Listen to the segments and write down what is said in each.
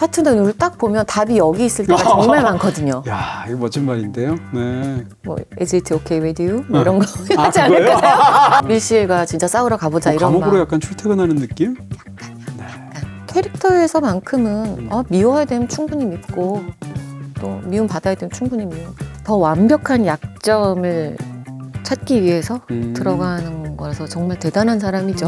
파트너를 딱 보면 답이 여기 있을 때가 정말 많거든요. 야, 이거 멋진 말인데요. 네. 뭐 Is it okay with you? 뭐 이런 거 아, 하지 그거요? 않을까요? 밀실과 진짜 싸우러 가보자 이런 감옥으로 막. 약간 출퇴근하는 느낌? 캐릭터에서만큼은 미워야 되면 충분히 밉고 또 미움 받아야 되면 충분히 미움. 더 완벽한 약점을 찾기 위해서 들어가는 거라서 정말 대단한 사람이죠.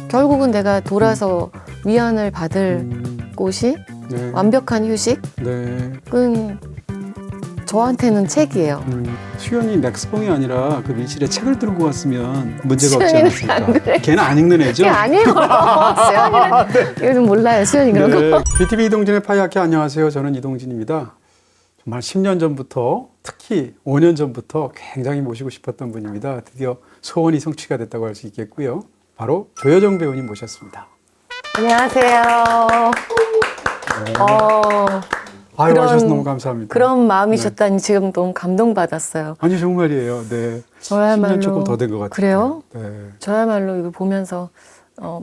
결국은 내가 돌아서 위안을 받을 곳이 네. 완벽한 휴식은 네. 저한테는 책이에요. 수연이 맥스봉이 아니라 그 밀실에 책을 들고 갔으면 문제가 없지 수연이는 않습니까? 안 그래. 걔는 안 읽는 애죠? 그게 아니에요. 수연이는 이거는 몰라요. 수연이 그런 거. 네. BTV 이동진의 파이학회 안녕하세요. 저는 이동진입니다. 정말 10년 전부터 특히 5년 전부터 굉장히 모시고 싶었던 분입니다. 드디어 소원이 성취가 됐다고 할 수 있겠고요. 바로 조여정 배우님 모셨습니다. 안녕하세요. 아유, 그런- 와주셔서 너무 감사합니다. 그런 마음이셨다니 지금 너무 감동받았어요. 아니 정말이에요. 네. 저야말로 10년 조금 더 된 것 같아요. 그래요? 네. 저야말로 이거 보면서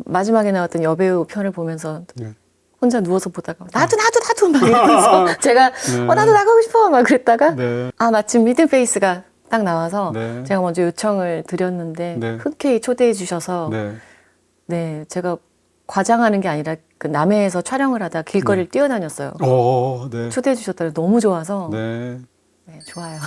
마지막에 나왔던 여배우 편을 보면서 네. 혼자 누워서 보다가 나도 막 이러면서 제가 네. 나도 나가고 싶어 막 그랬다가 네. 마침 미드페이스가 딱 나와서 네. 제가 먼저 요청을 드렸는데 네. 흔쾌히 초대해 주셔서 네. 네 제가 과장하는 게 아니라 그 남해에서 촬영을 하다 길거리를 뛰어다녔어요. 네. 초대해 주셨더니 너무 좋아서 네. 네, 좋아요.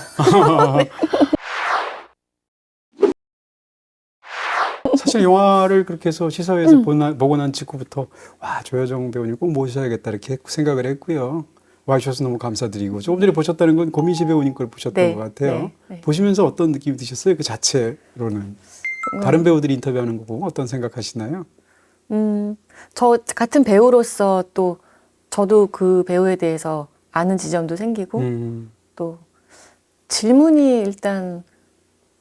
사실 영화를 그렇게 해서 시사회에서 보고 난 직후부터 와 조여정 배우님 꼭 모셔야겠다 이렇게 생각을 했고요. 와주셔서 너무 감사드리고 조금 전에 보셨다는 건 고민시 배우님 걸 보셨던 네, 것 같아요. 네, 네. 보시면서 어떤 느낌이 드셨어요? 그 자체로는 다른 배우들이 인터뷰하는 거 보고 어떤 생각하시나요? 저 같은 배우로서 또 저도 그 배우에 대해서 아는 지점도 생기고 또 질문이 일단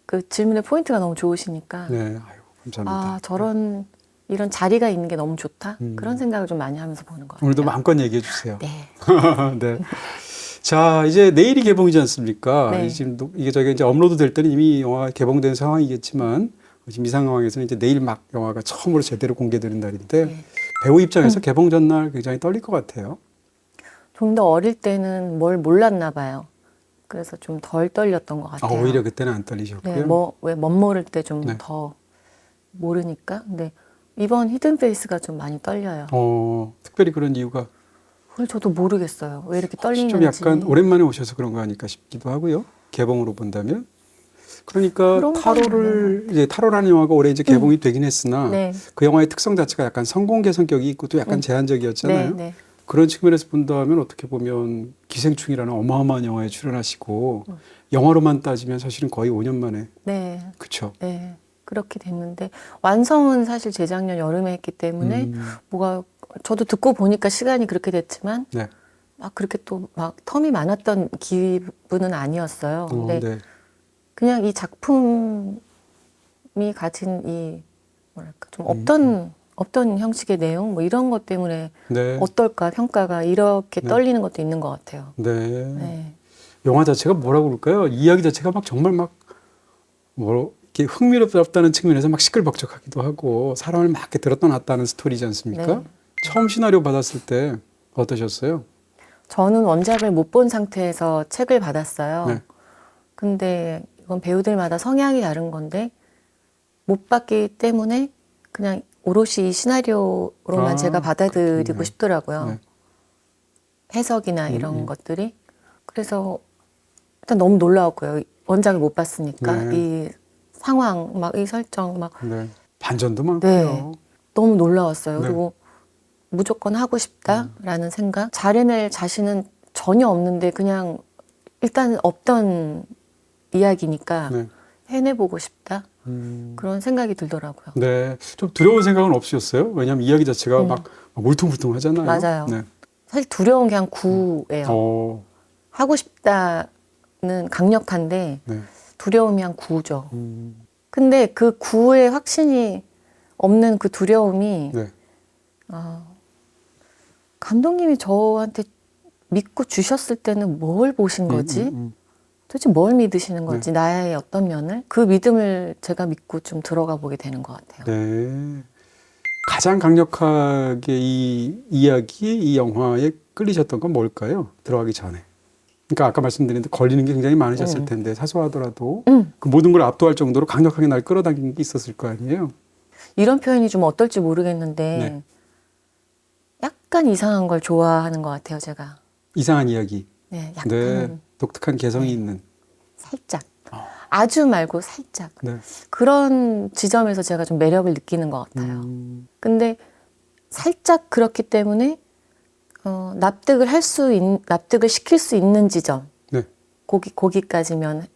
그 질문의 포인트가 너무 좋으시니까 네, 아유 감사합니다. 저런 이런 자리가 있는 게 너무 좋다 그런 생각을 좀 많이 하면서 보는 것 같아요. 오늘도 마음껏 얘기해 주세요. 네. 네. 자, 이제 내일이 개봉이지 않습니까? 네. 지금 이게 저희가 이제 업로드 될 때는 이미 영화가 개봉된 상황이겠지만 지금 이 상황에서는 이제 내일 막 영화가 처음으로 제대로 공개되는 날인데 네. 배우 입장에서 개봉 전날 굉장히 떨릴 것 같아요. 좀 더 어릴 때는 뭘 몰랐나 봐요. 그래서 좀 덜 떨렸던 것 아, 같아요. 오히려 그때는 안 떨리셨고요. 네, 왜 멋모를 때 좀 네. 더 모르니까. 근데 이번 히든페이스가 좀 많이 떨려요. 특별히 그런 이유가 그걸 저도 모르겠어요. 왜 이렇게 떨리는지. 좀 약간 오랜만에 오셔서 그런 거 아닐까 싶기도 하고요. 개봉으로 본다면. 그러니까 그런 건 타로를 이제 타로라는 영화가 올해 이제 개봉이 되긴 했으나 네. 그 영화의 특성 자체가 약간 성공개 성격이 있고 또 약간 제한적이었잖아요. 네, 네. 그런 측면에서 본다면 어떻게 보면 기생충이라는 어마어마한 영화에 출연하시고 영화로만 따지면 사실은 거의 5년 만에 네. 그쵸? 네. 그렇게 됐는데 완성은 사실 재작년 여름에 했기 때문에 뭐가 저도 듣고 보니까 시간이 그렇게 됐지만 네. 막 그렇게 또 막 텀이 많았던 기분은 아니었어요. 근데 네. 그냥 이 작품이 가진 이 뭐랄까 좀 없던 형식의 내용 뭐 이런 것 때문에 네. 어떨까 평가가 이렇게 네. 떨리는 것도 있는 것 같아요. 네. 네. 영화 자체가 뭐라고 그럴까요? 이야기 자체가 막 정말 막 이렇게 흥미롭다는 측면에서 막 시끌벅적하기도 하고 사람을 막 이렇게 들었다 놨다 하는 스토리지 않습니까? 네. 처음 시나리오 받았을 때 어떠셨어요? 저는 원작을 못 본 상태에서 책을 받았어요. 네. 근데 이건 배우들마다 성향이 다른 건데 못 봤기 때문에 그냥 오롯이 이 시나리오로만 제가 받아들이고 그렇군요. 싶더라고요. 네. 해석이나 이런 것들이. 그래서 일단 너무 놀라웠고요. 원작을 못 봤으니까 네. 이 상황, 막 이 설정, 막 네. 반전도 많고요. 네. 너무 놀라웠어요. 네. 그리고 무조건 하고 싶다라는 생각. 잘 해낼 자신은 전혀 없는데 그냥 일단 없던 이야기니까 네. 해내보고 싶다. 그런 생각이 들더라고요. 네. 좀 두려운 생각은 없으셨어요? 왜냐하면 이야기 자체가 막 울퉁불퉁 하잖아요. 맞아요. 네. 사실 두려운 게 한 구예요. 하고 싶다는 강력한데 네. 두려움이 한 구죠. 근데 그 구의 확신이 없는 그 두려움이 네. 감독님이 저한테 믿고 주셨을 때는 뭘 보신 거지? 도대체 뭘 믿으시는 건지 나의 어떤 면을 그 믿음을 제가 믿고 좀 들어가 보게 되는 것 같아요. 네. 가장 강력하게 이 이야기, 이 영화의 끌리셨던 건 뭘까요? 들어가기 전에. 그러니까 아까 말씀드린 데 걸리는 게 굉장히 많으셨을 텐데 사소하더라도 그 모든 걸 압도할 정도로 강력하게 날 끌어당기는 게 있었을 거 아니에요? 이런 표현이 좀 어떨지 모르겠는데 네. 약간 이상한 걸 좋아하는 것 같아요, 제가. 이상한 이야기. 네, 약간 네. 독특한 개성이 있는. 살짝. 아주 말고 살짝. 네. 그런 지점에서 제가 좀 매력을 느끼는 것 같아요. 근데 살짝 그렇기 때문에 납득을 시킬 수 있는 지점. 네. 거기까지면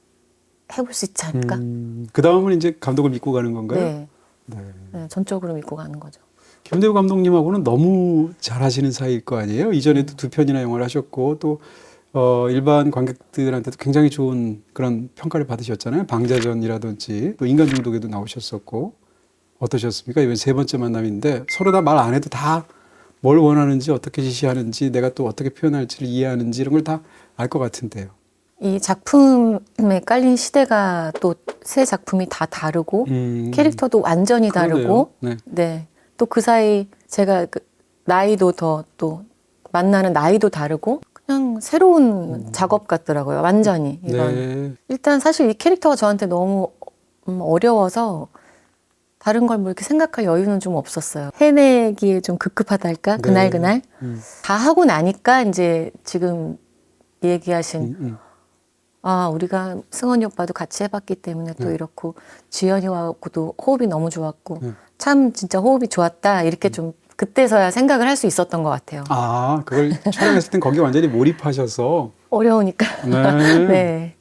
해볼 수 있지 않을까? 그 다음은 이제 감독을 믿고 가는 건가요? 네. 네. 네, 전적으로 믿고 가는 거죠. 김대우 감독님하고는 너무 잘하시는 사이일 거 아니에요? 이전에도 2편이나 영화를 하셨고 또 일반 관객들한테도 굉장히 좋은 그런 평가를 받으셨잖아요. 방자전이라든지 또 인간 중독에도 나오셨었고 어떠셨습니까? 이번 세 번째 만남인데 서로 다 말 안 해도 다 뭘 원하는지 어떻게 지시하는지 내가 또 어떻게 표현할지를 이해하는지 이런 걸 다 알 것 같은데요. 이 작품에 깔린 시대가 또 세 작품이 다 다르고 캐릭터도 완전히 다르고 네. 네. 또 그 사이 제가 그 나이도 또 만나는 나이도 다르고 그냥 새로운 작업 같더라고요. 완전히 이건. 네. 일단 사실 이 캐릭터가 저한테 너무 어려워서 다른 걸 뭐 이렇게 생각할 여유는 좀 없었어요. 해내기에 좀 급급하다 할까? 네. 그날 다 하고 나니까 이제 지금 얘기하신 우리가 승원이 오빠도 같이 해봤기 때문에 또 이렇고 지연이하고도 호흡이 너무 좋았고 참 진짜 호흡이 좋았다 이렇게 좀 그때서야 생각을 할 수 있었던 것 같아요. 아, 그걸 촬영했을 땐 거기 완전히 몰입하셔서. 어려우니까. 네. 네.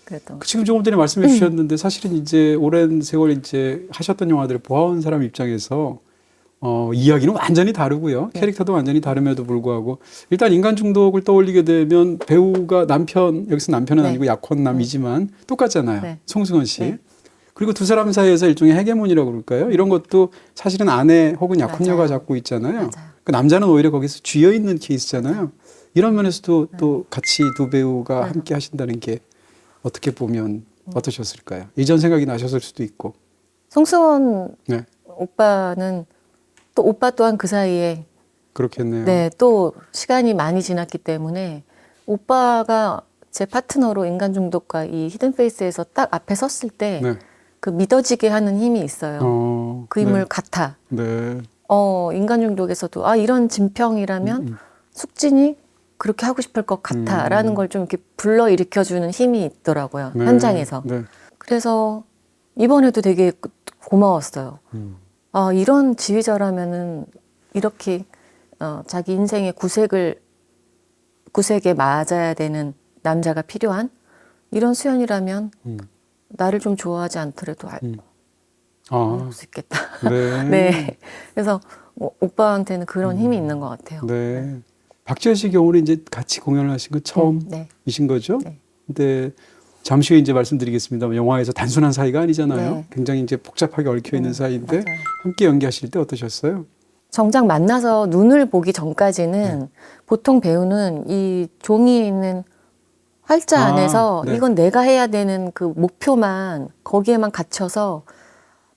그랬던 것 지금 조금 전에 말씀해 주셨는데 사실은 이제 오랜 세월 이제 하셨던 영화들을 보아온 사람 입장에서 이야기는 완전히 다르고요. 캐릭터도 완전히 다름에도 불구하고 일단 인간 중독을 떠올리게 되면 배우가 남편, 여기서 남편은 네. 아니고 약혼남이지만 똑같잖아요. 네. 송승헌 씨. 네. 그리고 두 사람 사이에서 일종의 헤게몬이라고 그럴까요? 이런 것도 사실은 아내 혹은 약혼녀가 맞아요. 잡고 있잖아요. 맞아요. 그 남자는 오히려 거기서 쥐어 있는 케이스잖아요. 이런 면에서도 또 같이 두 배우가 함께 하신다는 게 어떻게 보면 어떠셨을까요? 이전 생각이 나셨을 수도 있고. 송승헌 네, 오빠는 또 오빠 또한 그 사이에 그렇겠네요. 네, 또 시간이 많이 지났기 때문에 오빠가 제 파트너로 인간 중독과 이 히든 페이스에서 딱 앞에 섰을 때 네. 그 믿어지게 하는 힘이 있어요. 그 힘을 네. 같아. 네. 인간 중독에서도 이런 진평이라면 숙진이 그렇게 하고 싶을 것 같아라는 걸 좀 이렇게 불러일으켜주는 힘이 있더라고요. 네. 현장에서. 네. 그래서 이번에도 되게 고마웠어요. 이런 지휘자라면은 이렇게 자기 인생의 구색에 맞아야 되는 남자가 필요한 이런 수연이라면 나를 좀 좋아하지 않더라도 알 수 있겠다. 네. 네. 그래서 오빠한테는 그런 힘이 있는 것 같아요. 네. 박지현 씨 경우는 이제 같이 공연을 하신 건 네. 처음이신 거죠? 네. 근데 잠시 후에 이제 말씀드리겠습니다만 영화에서 단순한 사이가 아니잖아요. 네. 굉장히 이제 복잡하게 얽혀 있는 사이인데 맞아요. 함께 연기하실 때 어떠셨어요? 정작 만나서 눈을 보기 전까지는 보통 배우는 이 종이에 있는 활자 안에서 네. 이건 내가 해야 되는 그 목표만 거기에만 갇혀서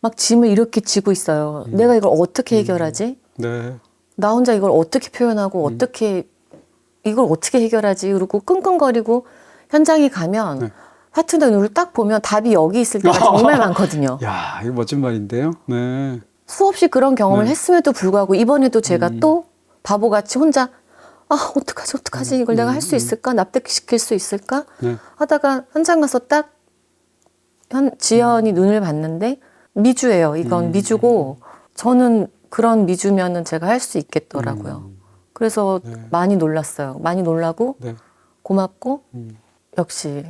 막 짐을 이렇게 지고 있어요. 내가 이걸 어떻게 해결하지? 네. 나 혼자 이걸 어떻게 표현하고 이걸 어떻게 해결하지? 그러고 끙끙거리고 현장에 가면 파트너 눈을 딱 보면 답이 여기 있을 때가 정말 많거든요. 야, 이거 멋진 말인데요. 네. 수없이 그런 경험을 했음에도 불구하고 이번에도 제가 또 바보같이 혼자 어떡하지 이걸 내가 할 수 있을까 납득시킬 수 있을까 네. 하다가 현장 가서 딱 지연이 눈을 봤는데 미주예요. 이건 미주고 저는 그런 미주면은 제가 할 수 있겠더라고요. 그래서 많이 놀랐어요. 많이 놀라고 네. 고맙고 역시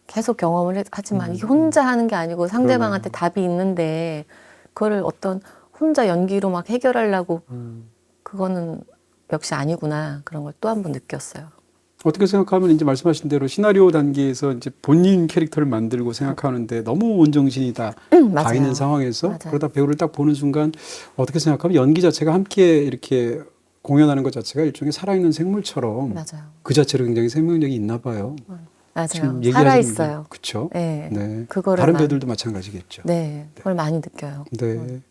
계속 경험을 하지만 이게 혼자 하는 게 아니고 상대방한테 답이 있는데 그거를 어떤 혼자 연기로 막 해결하려고 그거는 역시 아니구나 그런 걸 또 한 번 느꼈어요. 어떻게 생각하면 이제 말씀하신 대로 시나리오 단계에서 이제 본인 캐릭터를 만들고 생각하는데 너무 온정신이 다 가 있는 상황에서 맞아요. 그러다 배우를 딱 보는 순간 어떻게 생각하면 연기 자체가 함께 이렇게 공연하는 것 자체가 일종의 살아있는 생물처럼 맞아요. 그 자체로 굉장히 생명력이 있나 봐요. 맞아요. 살아있어요. 그렇죠. 네. 네. 그거를 다른 배우들도 마찬가지겠죠. 네. 그걸 많이 느껴요. 네.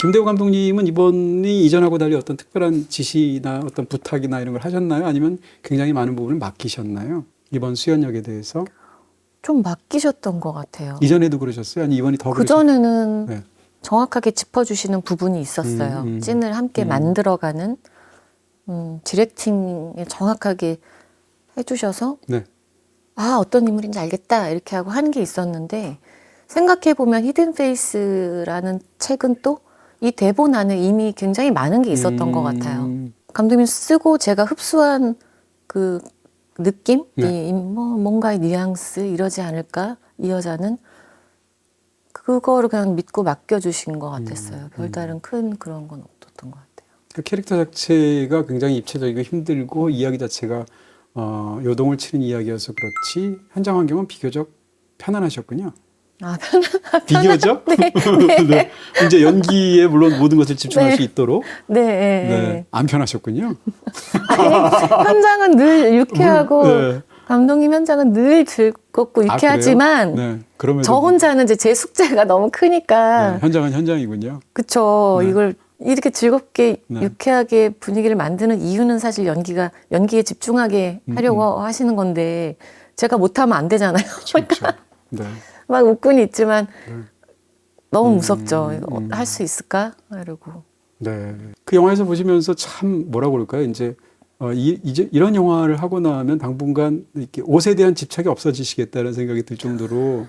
김대호 감독님은 이번이 이전하고 달리 어떤 특별한 지시나 어떤 부탁이나 이런 걸 하셨나요? 아니면 굉장히 많은 부분을 맡기셨나요? 이번 수연 역에 대해서? 좀 맡기셨던 것 같아요. 이전에도 그러셨어요? 아니 이번이 더 그전에는 네. 정확하게 짚어주시는 부분이 있었어요. 씬을 함께 만들어가는 디렉팅을 정확하게 해주셔서 네. 아 어떤 인물인지 알겠다 이렇게 하고 하는 게 있었는데 생각해보면 히든페이스라는 책은 또 이 대본 안에 이미 굉장히 많은 게 있었던 것 같아요. 감독님 쓰고 제가 흡수한 그 느낌? 네. 뭔가의 뉘앙스 이러지 않을까? 이 여자는 그거를 그냥 믿고 맡겨주신 것 같았어요. 별다른 큰 그런 건 없었던 것 같아요. 그 캐릭터 자체가 굉장히 입체적이고 힘들고 이야기 자체가 요동을 치는 이야기여서 그렇지 현장 환경은 비교적 편안하셨군요. 아, 비교적? 네. 네. 이제 연기에 물론 모든 것을 집중할 네. 수 있도록 네, 네, 네. 안 편하셨군요. 아니, 현장은 늘 유쾌하고 네. 감독님 현장은 늘 즐겁고 아, 유쾌하지만 그래요? 네. 그럼에도 저 혼자는 이제 제 숙제가 너무 크니까 네. 현장은 현장이군요. 그쵸. 네. 이걸 이렇게 즐겁게 네. 유쾌하게 분위기를 만드는 이유는 사실 연기에 집중하게 하려고 하시는 건데 제가 못하면 안 되잖아요. 그렇죠. 네. 막 웃고는 있지만 너무 무섭죠. 할 수 있을까? 이러고. 네. 그 영화에서 보시면서 참 뭐라고 그럴까요? 이제 이제 이런 영화를 하고 나면 당분간 이렇게 옷에 대한 집착이 없어지시겠다는 생각이 들 정도로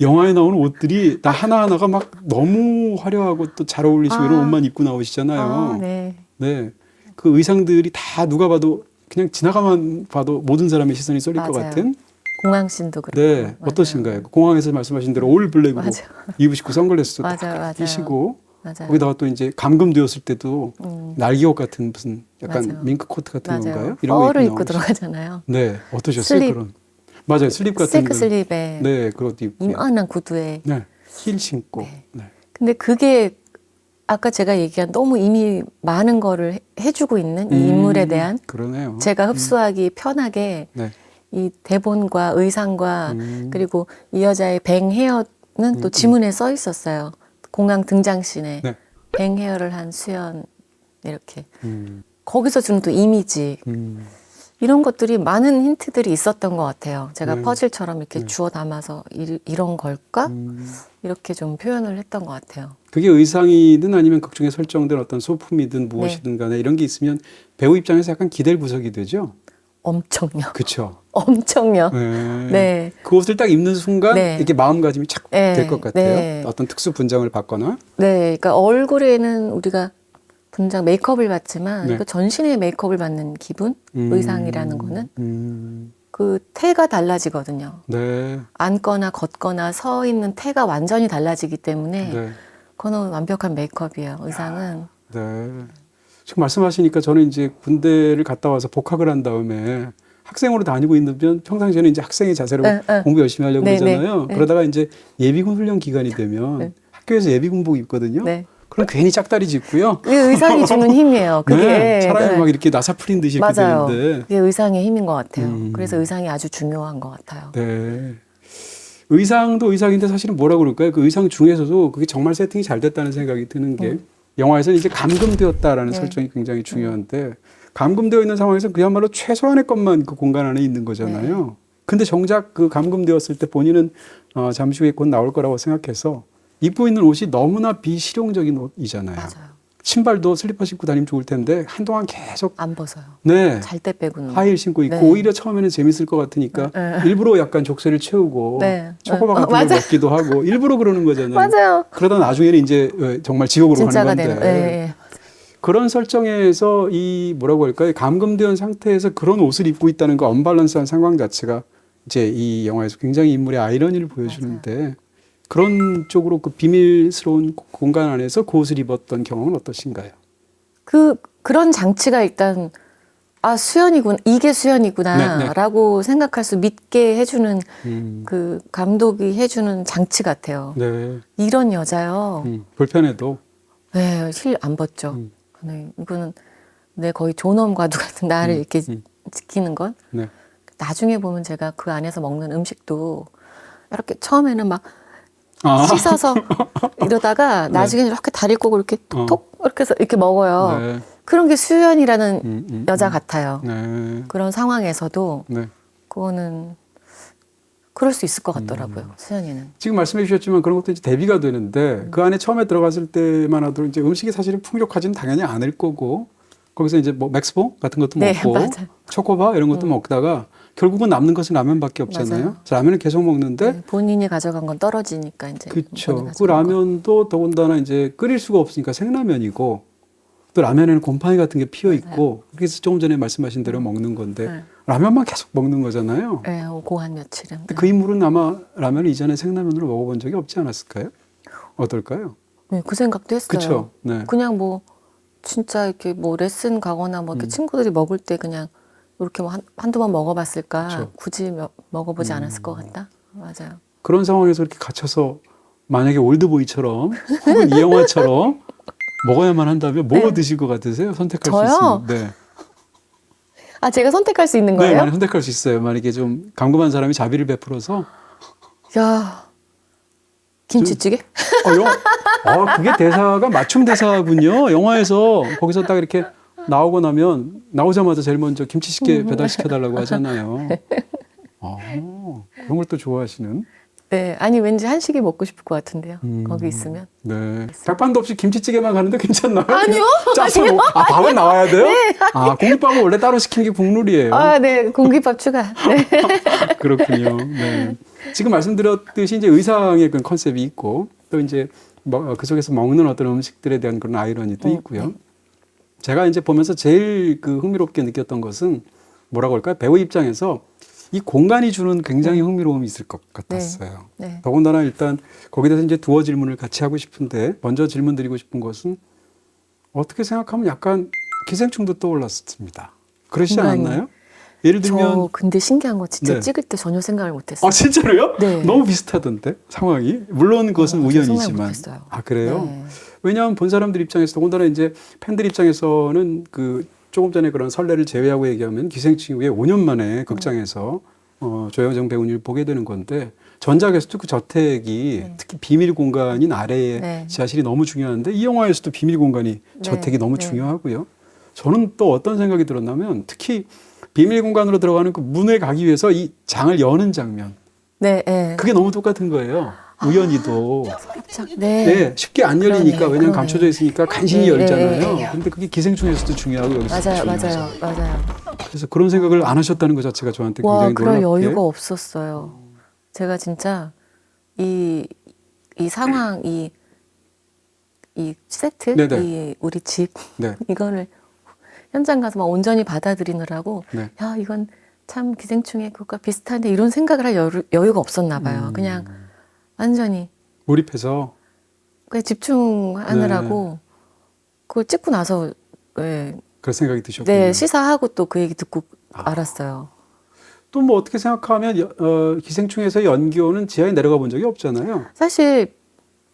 영화에 나오는 옷들이 다 하나하나가 막 너무 화려하고 또 잘 어울리시고 이런 옷만 입고 나오시잖아요. 아, 네. 네. 그 의상들이 다 누가 봐도 그냥 지나가만 봐도 모든 사람의 시선이 쏠릴 것 맞아요. 같은. 공항신도 그렇고. 네. 맞아요. 어떠신가요? 공항에서 말씀하신 대로 올 블랙으로 맞아요. 입으시고 선글라스도 맞아요, 딱 맞아요. 끼시고 맞아요. 거기다가 또 이제 감금되었을 때도 날개옷 같은 무슨 약간 맞아요. 밍크 코트 같은 맞아요. 건가요? 이런 거 펄을 입고 입고 나오시- 들어가잖아요. 네. 어떠셨어요? 슬립. 그런. 맞아요. 슬립 같은 실크 거. 슬립에 네. 그것도 입고. 이만한 구두에. 네. 힐 신고. 네. 네. 근데 그게 아까 제가 얘기한 너무 이미 많은 거를 해주고 있는 이 인물에 대한 그러네요. 제가 흡수하기 편하게 네. 이 대본과 의상과 그리고 이 여자의 뱅 헤어는 또 지문에 써 있었어요. 공항 등장씬에 네. 뱅 헤어를 한 수연 이렇게 음. 거기서 주는 또 이미지 이런 것들이 많은 힌트들이 있었던 것 같아요. 제가 네. 퍼즐처럼 이렇게 주워 담아서 이런 걸까? 이렇게 좀 표현을 했던 것 같아요. 그게 의상이든 아니면 극중에 설정된 어떤 소품이든 무엇이든 간에 이런 게 있으면 배우 입장에서 약간 기댈 구석이 되죠. 엄청요. 그렇죠. 엄청요. 네. 네. 그 옷을 딱 입는 순간 네. 이렇게 마음가짐이 착 네. 될 것 같아요. 네. 어떤 특수 분장을 받거나. 네. 그러니까 얼굴에는 우리가 분장 메이크업을 받지만 네. 그 전신에 메이크업을 받는 기분? 의상이라는 거는 그 태가 달라지거든요. 네. 앉거나 걷거나 서 있는 태가 완전히 달라지기 때문에 네. 그거는 완벽한 메이크업이에요. 의상은. 네. 지금 말씀하시니까 저는 이제 군대를 갔다 와서 복학을 한 다음에 학생으로 다니고 있는 평상시에는 이제 학생의 자세로 공부 열심히 하려고 네, 그러잖아요. 네. 그러다가 이제 예비군 훈련 기간이 되면 네. 학교에서 예비군복 입거든요. 네. 그럼 괜히 짝다리 짚고요. 그게 의상이 주는 힘이에요. 그게 네, 차라리 네. 막 이렇게 나사 풀린 듯이 이렇게 맞아요. 되는데. 그게 의상의 힘인 것 같아요. 그래서 의상이 아주 중요한 것 같아요. 네. 의상도 의상인데 사실은 뭐라고 그럴까요? 그 의상 중에서도 그게 정말 세팅이 잘 됐다는 생각이 드는 게 영화에서는 이제 감금되었다라는 네. 설정이 굉장히 중요한데 감금되어 있는 상황에서 그야말로 최소한의 것만 그 공간 안에 있는 거잖아요. 근데 정작 그 감금되었을 때 본인은 잠시 후에 곧 나올 거라고 생각해서 입고 있는 옷이 너무나 비실용적인 옷이잖아요. 맞아요. 신발도 슬리퍼 신고 다니면 좋을 텐데 한동안 계속 안 벗어요. 네. 잘 때 빼고는. 하이힐 신고 있고 네. 오히려 처음에는 재밌을 것 같으니까 일부러 약간 족쇄를 채우고 네. 초코바 같은 걸 맞아요. 먹기도 하고 일부러 그러는 거잖아요. 맞아요. 그러다 나중에는 이제 정말 지옥으로 진짜가 가는 건데 되는. 네. 그런 설정에서 이 뭐라고 할까요? 감금된 상태에서 그런 옷을 입고 있다는 그 언밸런스한 상황 자체가 이제 이 영화에서 굉장히 인물의 아이러니를 보여주는데 그런 쪽으로 그 비밀스러운 공간 안에서 그 옷을 입었던 경험은 어떠신가요? 그런 장치가 일단 아 수연이구나 이게 수연이구나라고 생각할 수 믿게 해주는 그 감독이 해주는 장치 같아요. 네. 이런 여자요. 불편해도 네, 실 안 벗죠. 네, 이거는 내 거의 존엄과도 같은 나를 이렇게 지키는 건. 네. 나중에 보면 제가 그 안에서 먹는 음식도 이렇게 처음에는 막 씻어서 이러다가 나중에 이렇게 다리 꼬고 이렇게 톡톡 이렇게 해서 이렇게 먹어요. 네. 그런 게 수연이라는 여자 같아요. 네. 그런 상황에서도 네. 그거는 그럴 수 있을 것 같더라고요. 수연이는. 지금 말씀해 주셨지만 그런 것도 이제 대비가 되는데 그 안에 처음에 들어갔을 때만 하더라도 이제 음식이 사실은 풍족하지는 당연히 않을 거고 거기서 이제 뭐 맥스봉 같은 것도 네, 먹고 맞아요. 초코바 이런 것도 먹다가 결국은 남는 것은 라면밖에 없잖아요. 맞아요. 그래서 라면을 계속 먹는데 네, 본인이 가져간 건 떨어지니까 이제. 그렇죠. 본인이 그 가져간 거. 라면도 더군다나 이제 끓일 수가 없으니까 생라면이고 또 라면에는 곰팡이 같은 게 피어 있고 그래서 조금 전에 말씀하신 대로 먹는 건데 네. 라면만 계속 먹는 거잖아요. 네, 고한 며칠은. 근데 그 인물은 아마 라면을 이전에 생라면으로 먹어본 적이 없지 않았을까요? 어떨까요? 네, 그 생각도 했어요. 그렇죠. 네. 그냥 뭐 진짜 이렇게 뭐 레슨 가거나 뭐 이렇게 친구들이 먹을 때 그냥 이렇게 뭐 한두 번 먹어봤을까 그쵸. 굳이 먹어보지 않았을 것 같다. 맞아요. 그런 상황에서 이렇게 갇혀서 만약에 올드보이처럼 혹은 이 영화처럼 먹어야만 한다면 뭐 네. 드실 것 같으세요? 선택할 저요? 수 있으면. 네. 아 제가 선택할 수 있는 네, 거예요? 많이 선택할 수 있어요. 만약에 좀 감금한 사람이 자비를 베풀어서 야 김치찌개? 그게 대사가 맞춤 대사군요. 영화에서 거기서 딱 이렇게 나오고 나면 나오자마자 제일 먼저 김치찌개 배달시켜달라고 하잖아요. 그런 걸 또 좋아하시는. 네, 아니 왠지 한식이 먹고 싶을 것 같은데요. 거기 있으면. 네. 닭반도 없이 김치찌개만 가는데 괜찮나요? 아니요. 짜서 아니요. 밥은 나와야 돼요? 국밥은 원래 따로 시킨 게 국룰이에요. 아, 네, 공깃밥 추가. 네. 그렇군요. 네. 지금 말씀드렸듯이 이제 의상의 그 컨셉이 있고 또 이제 그 속에서 먹는 어떤 음식들에 대한 그런 아이러니도 있고요. 네. 제가 이제 보면서 제일 그 흥미롭게 느꼈던 것은 뭐라고 할까요? 배우 입장에서 이 공간이 주는 굉장히 흥미로움이 있을 것 같았어요. 네. 더군다나 일단 거기에 대해서 이제 두어 질문을 같이 하고 싶은데 먼저 질문 드리고 싶은 것은 어떻게 생각하면 약간 기생충도 떠올랐습니다. 그러시지 공간이. 않았나요? 예를 저 들면 근데 신기한 거 진짜 네. 찍을 때 전혀 생각을 못했어요. 진짜로요? 네. 너무 비슷하던데 상황이. 물론 그것은 저 생각을 우연이지만. 못했어요. 그래요? 네. 왜냐하면 본 사람들 입장에서 더군다나 이제 팬들 입장에서는 그 조금 전에 그런 설레를 제외하고 얘기하면 기생충 이후에 5년 만에 극장에서 조여정 배우님을 보게 되는 건데 전작에서도 그 저택이 특히 비밀 공간인 아래의 네. 지하실이 너무 중요한데 이 영화에서도 비밀 공간이 저택이 너무 네. 중요하고요. 저는 또 어떤 생각이 들었냐면 특히 비밀 공간으로 들어가는 그 문에 가기 위해서 이 장을 여는 장면. 네, 네. 그게 너무 똑같은 거예요. 우연히도. 네. 네, 쉽게 안 열리니까 그러네, 왜냐면 그러네. 감춰져 있으니까 간신히 네, 열잖아요. 네, 네. 근데 그게 기생충에서도 중요하고 여기서도 맞아요, 중요하죠. 맞아요. 그래서 그런 생각을 안 하셨다는 것 자체가 저한테 와, 굉장히 그럴 놀랍게. 여유가 없었어요. 제가 진짜 이 상황, 이 세트, 네네. 이 우리 집 네. 이거를 현장 가서 막 온전히 받아들이느라고 네. 야 이건 참 기생충의 그것과 비슷한데 이런 생각을 할 여유가 없었나 봐요. 그냥 완전히 몰입해서. 그냥 집중하느라고 그걸 찍고 나서 네, 그런 생각이 드셨군요. 네 시사하고 또 그 얘기 듣고 알았어요. 또 뭐 어떻게 생각하면 기생충에서 연기호는 지하에 내려가 본 적이 없잖아요. 사실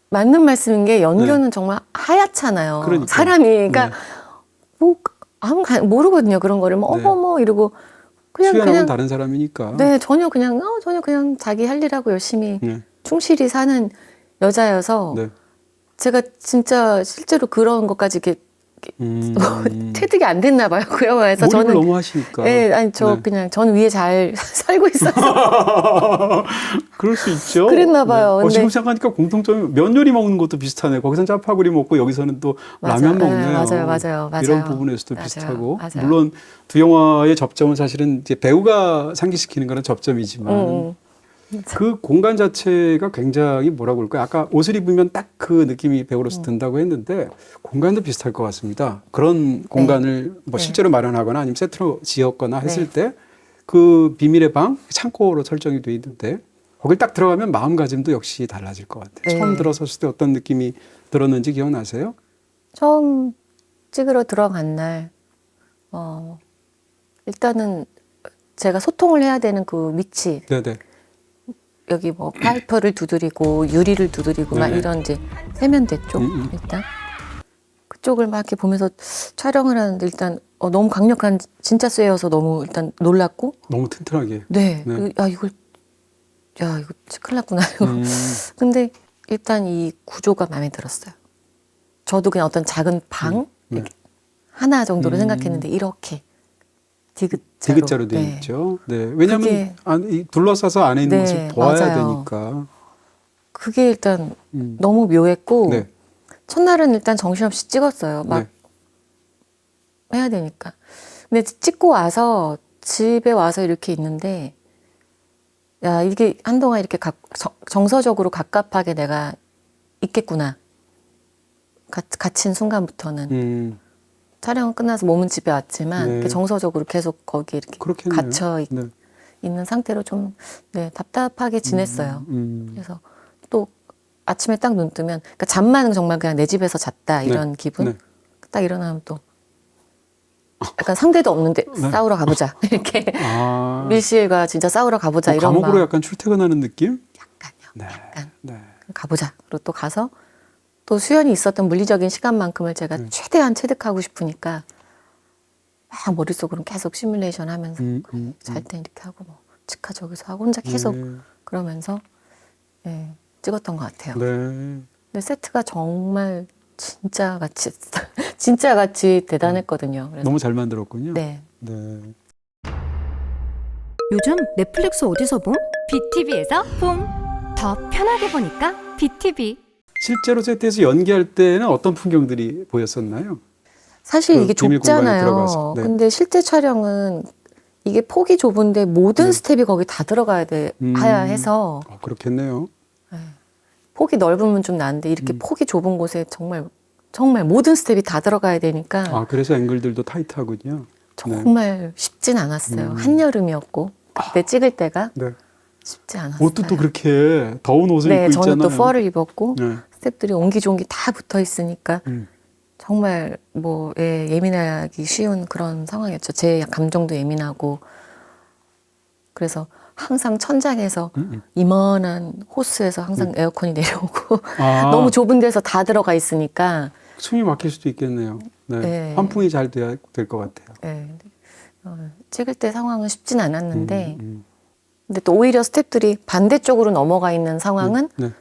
맞는 말씀인 게 연교는 정말 하얗잖아요. 그러니까요. 사람이 그러니까 네. 뭐 모르거든요 그런 거를 뭐 네. 어머 이러고 수연하고는 다른 사람이니까. 네 전혀 그냥 자기 할 일하고 열심히 네. 충실히 사는 여자여서 네. 제가 진짜 실제로 그런 것까지 이렇게 태득이 안 됐나 봐요 그 영화에서. 몰입을 저는 너무 하시니까. 네, 아니 저 네. 그냥 전 위에 잘 살고 있어서 그럴 수 있죠. 그랬나 봐요. 네. 근데 지금 생각하니까 공통점이 면 요리 먹는 것도 비슷하네요. 거기서는 짜파구리 먹고 여기서는 또 맞아요. 라면 네, 먹네요. 맞아요. 이런 부분에서도 맞아요. 비슷하고. 맞아요. 물론 두 영화의 접점은 사실은 이제 배우가 상기시키는 그런 접점이지만 그 공간 자체가 굉장히 뭐라고 할까요? 아까 옷을 입으면 딱 그 느낌이 배우로서 든다고 했는데 공간도 비슷할 것 같습니다. 그런 공간을 뭐 실제로 마련하거나 아니면 세트로 지었거나 했을 때 그 비밀의 방 창고로 설정이 돼 있는데 거길 딱 들어가면 마음가짐도 역시 달라질 것 같아요. 네. 처음 들어섰을 때 어떤 느낌이 들었는지 기억나세요? 처음 찍으러 들어간 날 일단은 제가 소통을 해야 되는 그 위치 네네. 여기 뭐 파이퍼를 두드리고 유리를 두드리고 막 네네. 이런 이제 세면대 쪽 일단 그쪽을 막 이렇게 보면서 촬영을 하는데 일단 너무 강력한 진짜 쇠여서 너무 일단 놀랐고 너무 튼튼하게. 네. 네. 이거 큰일 났구나 이거. 근데 일단 이 구조가 마음에 들었어요. 저도 그냥 어떤 작은 방 네. 하나 정도로 생각했는데 이렇게 디귿자로 되어 네. 있죠. 네. 왜냐하면 둘러싸서 안에 있는 네, 것을 보아야 맞아요. 되니까. 그게 일단 너무 묘했고 네. 첫날은 일단 정신없이 찍었어요. 막 네. 해야 되니까. 근데 찍고 와서 집에 와서 이렇게 있는데 야 이게 한동안 이렇게 정서적으로 갑갑하게 내가 있겠구나. 갇힌 순간부터는 촬영은 끝나서 몸은 집에 왔지만 네. 이렇게 정서적으로 계속 거기 이렇게 그렇겠네요. 갇혀 네. 있는 상태로 좀 답답하게 지냈어요. 그래서 또 아침에 딱 눈 뜨면 그러니까 잠만 정말 그냥 내 집에서 잤다 이런 네. 기분. 네. 딱 일어나면 또 약간 상대도 없는데 네. 싸우러 가보자 이렇게 아, 밀실과 진짜 싸우러 가보자 이런 감옥으로 마음. 약간 출퇴근하는 느낌? 약간요. 네. 약간 네. 가보자. 그리고 또 가서 또 수연이 있었던 물리적인 시간만큼을 제가 최대한 체득하고 싶으니까 막 머릿속으로 계속 시뮬레이션 하면서 잘 때 이렇게 하고 뭐 치카 저기서 하고 혼자 계속 그러면서 찍었던 것 같아요. 네. 근데 세트가 정말 진짜 같이 대단했거든요. 그래서 너무 잘 만들었군요. 네. 네. 요즘 넷플릭스 어디서 봄? BTV에서 봄! 더 편하게 보니까 BTV. 실제로 세트에서 연기할 때는 어떤 풍경들이 보였었나요? 사실 그 이게 비밀 공간에 좁잖아요. 들어가서. 네. 근데 실제 촬영은 이게 폭이 좁은데 모든 네. 스텝이 거기 다 들어가야 해야 해서 그렇겠네요. 폭이 넓으면 좀 나은데 이렇게 폭이 좁은 곳에 정말 모든 스텝이 다 들어가야 되니까 아, 그래서 앵글들도 타이트하군요. 정말 쉽진 않았어요. 한여름이었고 그때 찍을 때가 네. 쉽지 않았어요. 옷도 또 그렇게 더운 옷을 입고 있잖아요. 저는 또 펄을 입었고 네. 스텝들이 옹기종기 다 붙어 있으니까 음. 정말 예민하기 쉬운 그런 상황이었죠. 제 감정도 예민하고 그래서 항상 천장에서 이만한 호스에서 항상 에어컨이 내려오고 아, 너무 좁은 데서 다 들어가 있으니까 숨이 막힐 수도 있겠네요. 네. 네. 환풍이 잘 돼야 될 것 같아요. 찍을 때 상황은 쉽진 않았는데 근데 또 오히려 스태프들이 반대쪽으로 넘어가 있는 상황은 네.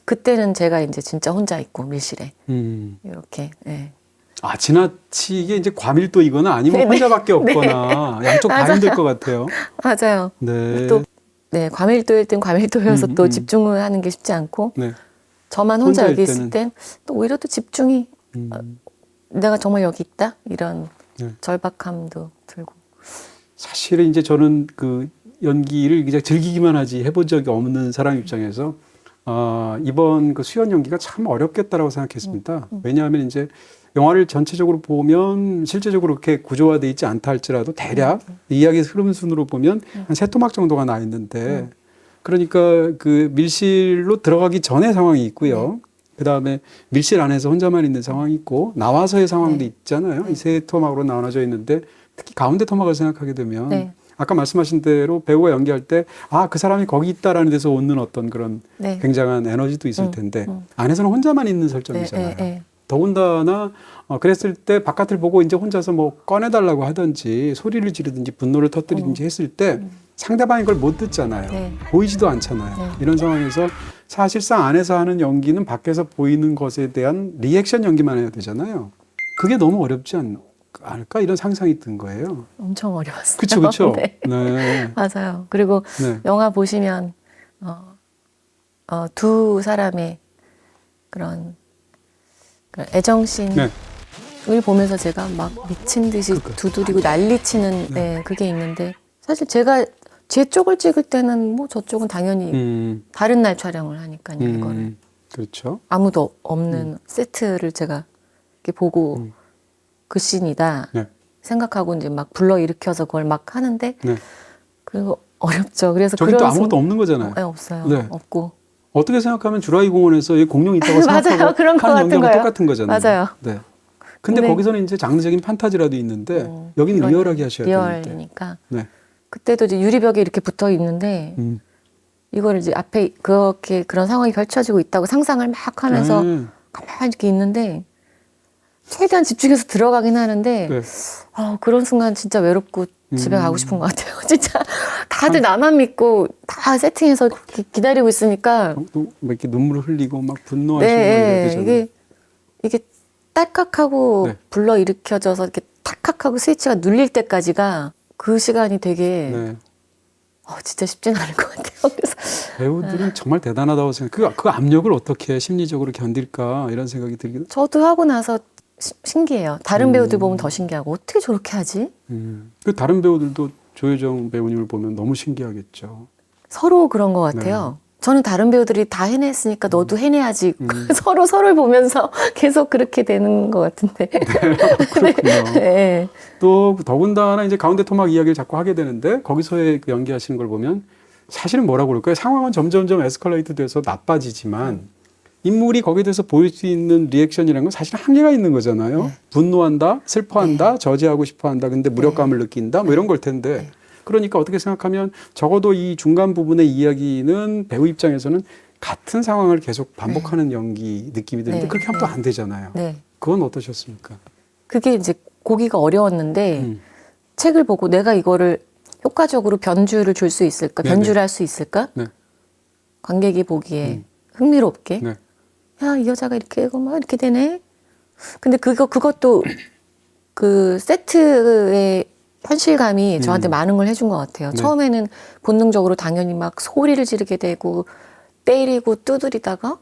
그때는 제가 이제 진짜 혼자 있고 밀실에 이렇게 아, 지나치게 이제 과밀도이거나 아니면 네네. 혼자밖에 없거나 양쪽 다 맞아요. 힘들 것 같아요. 맞아요. 네. 또 과밀도일 땐 과밀도여서 또 집중을 하는 게 쉽지 않고 네. 저만 혼자 혼자일 여기 있을 때는. 땐 또 오히려 또 집중이 내가 정말 여기 있다 이런 네. 절박함도 들고 사실은 이제 저는 그 연기를 그냥 즐기기만 하지 해본 적이 없는 사람 입장에서 이번 그 수연 연기가 참 어렵겠다라고 생각했습니다. 왜냐하면 이제 영화를 전체적으로 보면 실제적으로 그렇게 구조화되어 있지 않다 할지라도 대략 이야기 흐름 순으로 보면 한 세 토막 정도가 나 있는데 그러니까 그 밀실로 들어가기 전의 상황이 있고요. 그 다음에 밀실 안에서 혼자만 있는 상황이 있고 나와서의 상황도 있잖아요. 이 세 토막으로 나눠져 있는데 특히 가운데 토막을 생각하게 되면 아까 말씀하신 대로 배우가 연기할 때 그 사람이 거기 있다라는 데서 오는 어떤 그런 굉장한 에너지도 있을 텐데 안에서는 혼자만 있는 설정이잖아요. 더군다나 그랬을 때 바깥을 보고 이제 혼자서 뭐 꺼내달라고 하든지 소리를 지르든지 분노를 터뜨리든지 했을 때 상대방이 그걸 못 듣잖아요. 보이지도 않잖아요. 이런 상황에서 사실상 안에서 하는 연기는 밖에서 보이는 것에 대한 리액션 연기만 해야 되잖아요. 그게 너무 어렵지 않을까 이런 상상이 든 거예요. 엄청 어려웠어요. 그렇죠. 네. 네. 맞아요. 그리고 영화 보시면 두 사람의 그런 애정씬을 보면서 제가 막 미친 듯이 두드리고 난리치는 그게 있는데 사실 제가 제 쪽을 찍을 때는 뭐 저쪽은 당연히 다른 날 촬영을 하니까요. 이거를 그렇죠. 아무도 없는 세트를 제가 이렇게 보고 그 씬이다 생각하고 이제 막 불러일으켜서 그걸 막 하는데 그리고 어렵죠. 그래서 저기 또 아무것도 없는 거잖아요. 없어요. 없고. 어떻게 생각하면 주라기 공원에서 공룡이 있다고 맞아요. 생각하고 그런 거 하는 같은 연기하고 거예요. 똑같은 거잖아요. 맞아요. 네. 근데 거기서는 이제 장르적인 판타지라도 있는데 여기는 리얼하게 하셔야 되는데. 리얼이니까. 네. 그때도 이제 유리벽에 이렇게 붙어 있는데 이거를 이제 앞에 그렇게 그런 상황이 펼쳐지고 있다고 상상을 막 하면서 가만히 이렇게 있는데 최대한 집중해서 들어가긴 하는데 그런 순간 진짜 외롭고 집에 가고 싶은 것 같아요. 진짜 다들 나만 믿고 다 세팅해서 기다리고 있으니까 뭐 이렇게 눈물을 흘리고 막 분노하시고 네, 이래야 되잖아요. 이게 딸깍하고 네. 불러 일으켜져서 이렇게 탁탁하고 스위치가 눌릴 때까지가 그 시간이 되게 네. 진짜 쉽진 않을 것 같아요. 그래서 배우들은 정말 대단하다고 생각. 그 압력을 어떻게 심리적으로 견딜까 이런 생각이 들기도. 저도 하고 나서 신기해요. 다른 배우들 보면 더 신기하고 어떻게 저렇게 하지? 그 다른 배우들도 조효정 배우님을 보면 너무 신기하겠죠. 서로 그런 것 같아요. 저는 다른 배우들이 다 해냈으니까 너도 해내야지. 서로 서로를 보면서 계속 그렇게 되는 것 같은데. 그렇군요. 네. 또 더군다나 이제 가운데 토막 이야기를 자꾸 하게 되는데 거기서의 그 연기하시는 걸 보면 사실은 뭐라고 그럴까요? 상황은 점점점 에스컬레이트 돼서 나빠지지만 인물이 거기에 대해서 보일 수 있는 리액션이라는 건 사실은 한계가 있는 거잖아요. 네. 분노한다, 슬퍼한다, 저지하고 싶어한다, 근데 무력감을 느낀다, 뭐 이런 걸 텐데. 그러니까 어떻게 생각하면 적어도 이 중간 부분의 이야기는 배우 입장에서는 같은 상황을 계속 반복하는 연기 느낌이 드는데 네. 그렇게 하면 또 안 되잖아요. 네. 그건 어떠셨습니까? 그게 이제 고기가 어려웠는데 음. 책을 보고 내가 이거를 효과적으로 변주를 줄 수 있을까? 네네. 변주를 할 수 있을까? 네. 관객이 보기에 흥미롭게. 네. 야, 이 여자가 이렇게 하고 막 이렇게 되네. 근데 그것도 그 세트의 현실감이 저한테 많은 걸 해준 것 같아요. 네. 처음에는 본능적으로 당연히 막 소리를 지르게 되고 때리고 두드리다가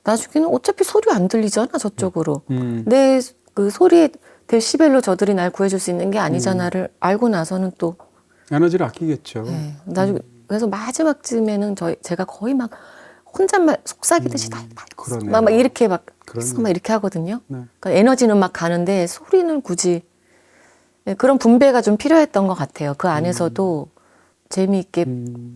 나중에는 어차피 소리 안 들리잖아, 저쪽으로. 내 그 소리의 데시벨로 저들이 날 구해줄 수 있는 게 아니잖아를 알고 나서는 또 에너지를 아끼겠죠. 네, 나중에 그래서 마지막쯤에는 제가 거의 막 혼잣말 속삭이듯이 그러네요. 막 이렇게 막 그러네요. 막 이렇게 하거든요. 네. 그러니까 에너지는 막 가는데 소리는 굳이 네, 그런 분배가 좀 필요했던 것 같아요. 그 안에서도 재미있게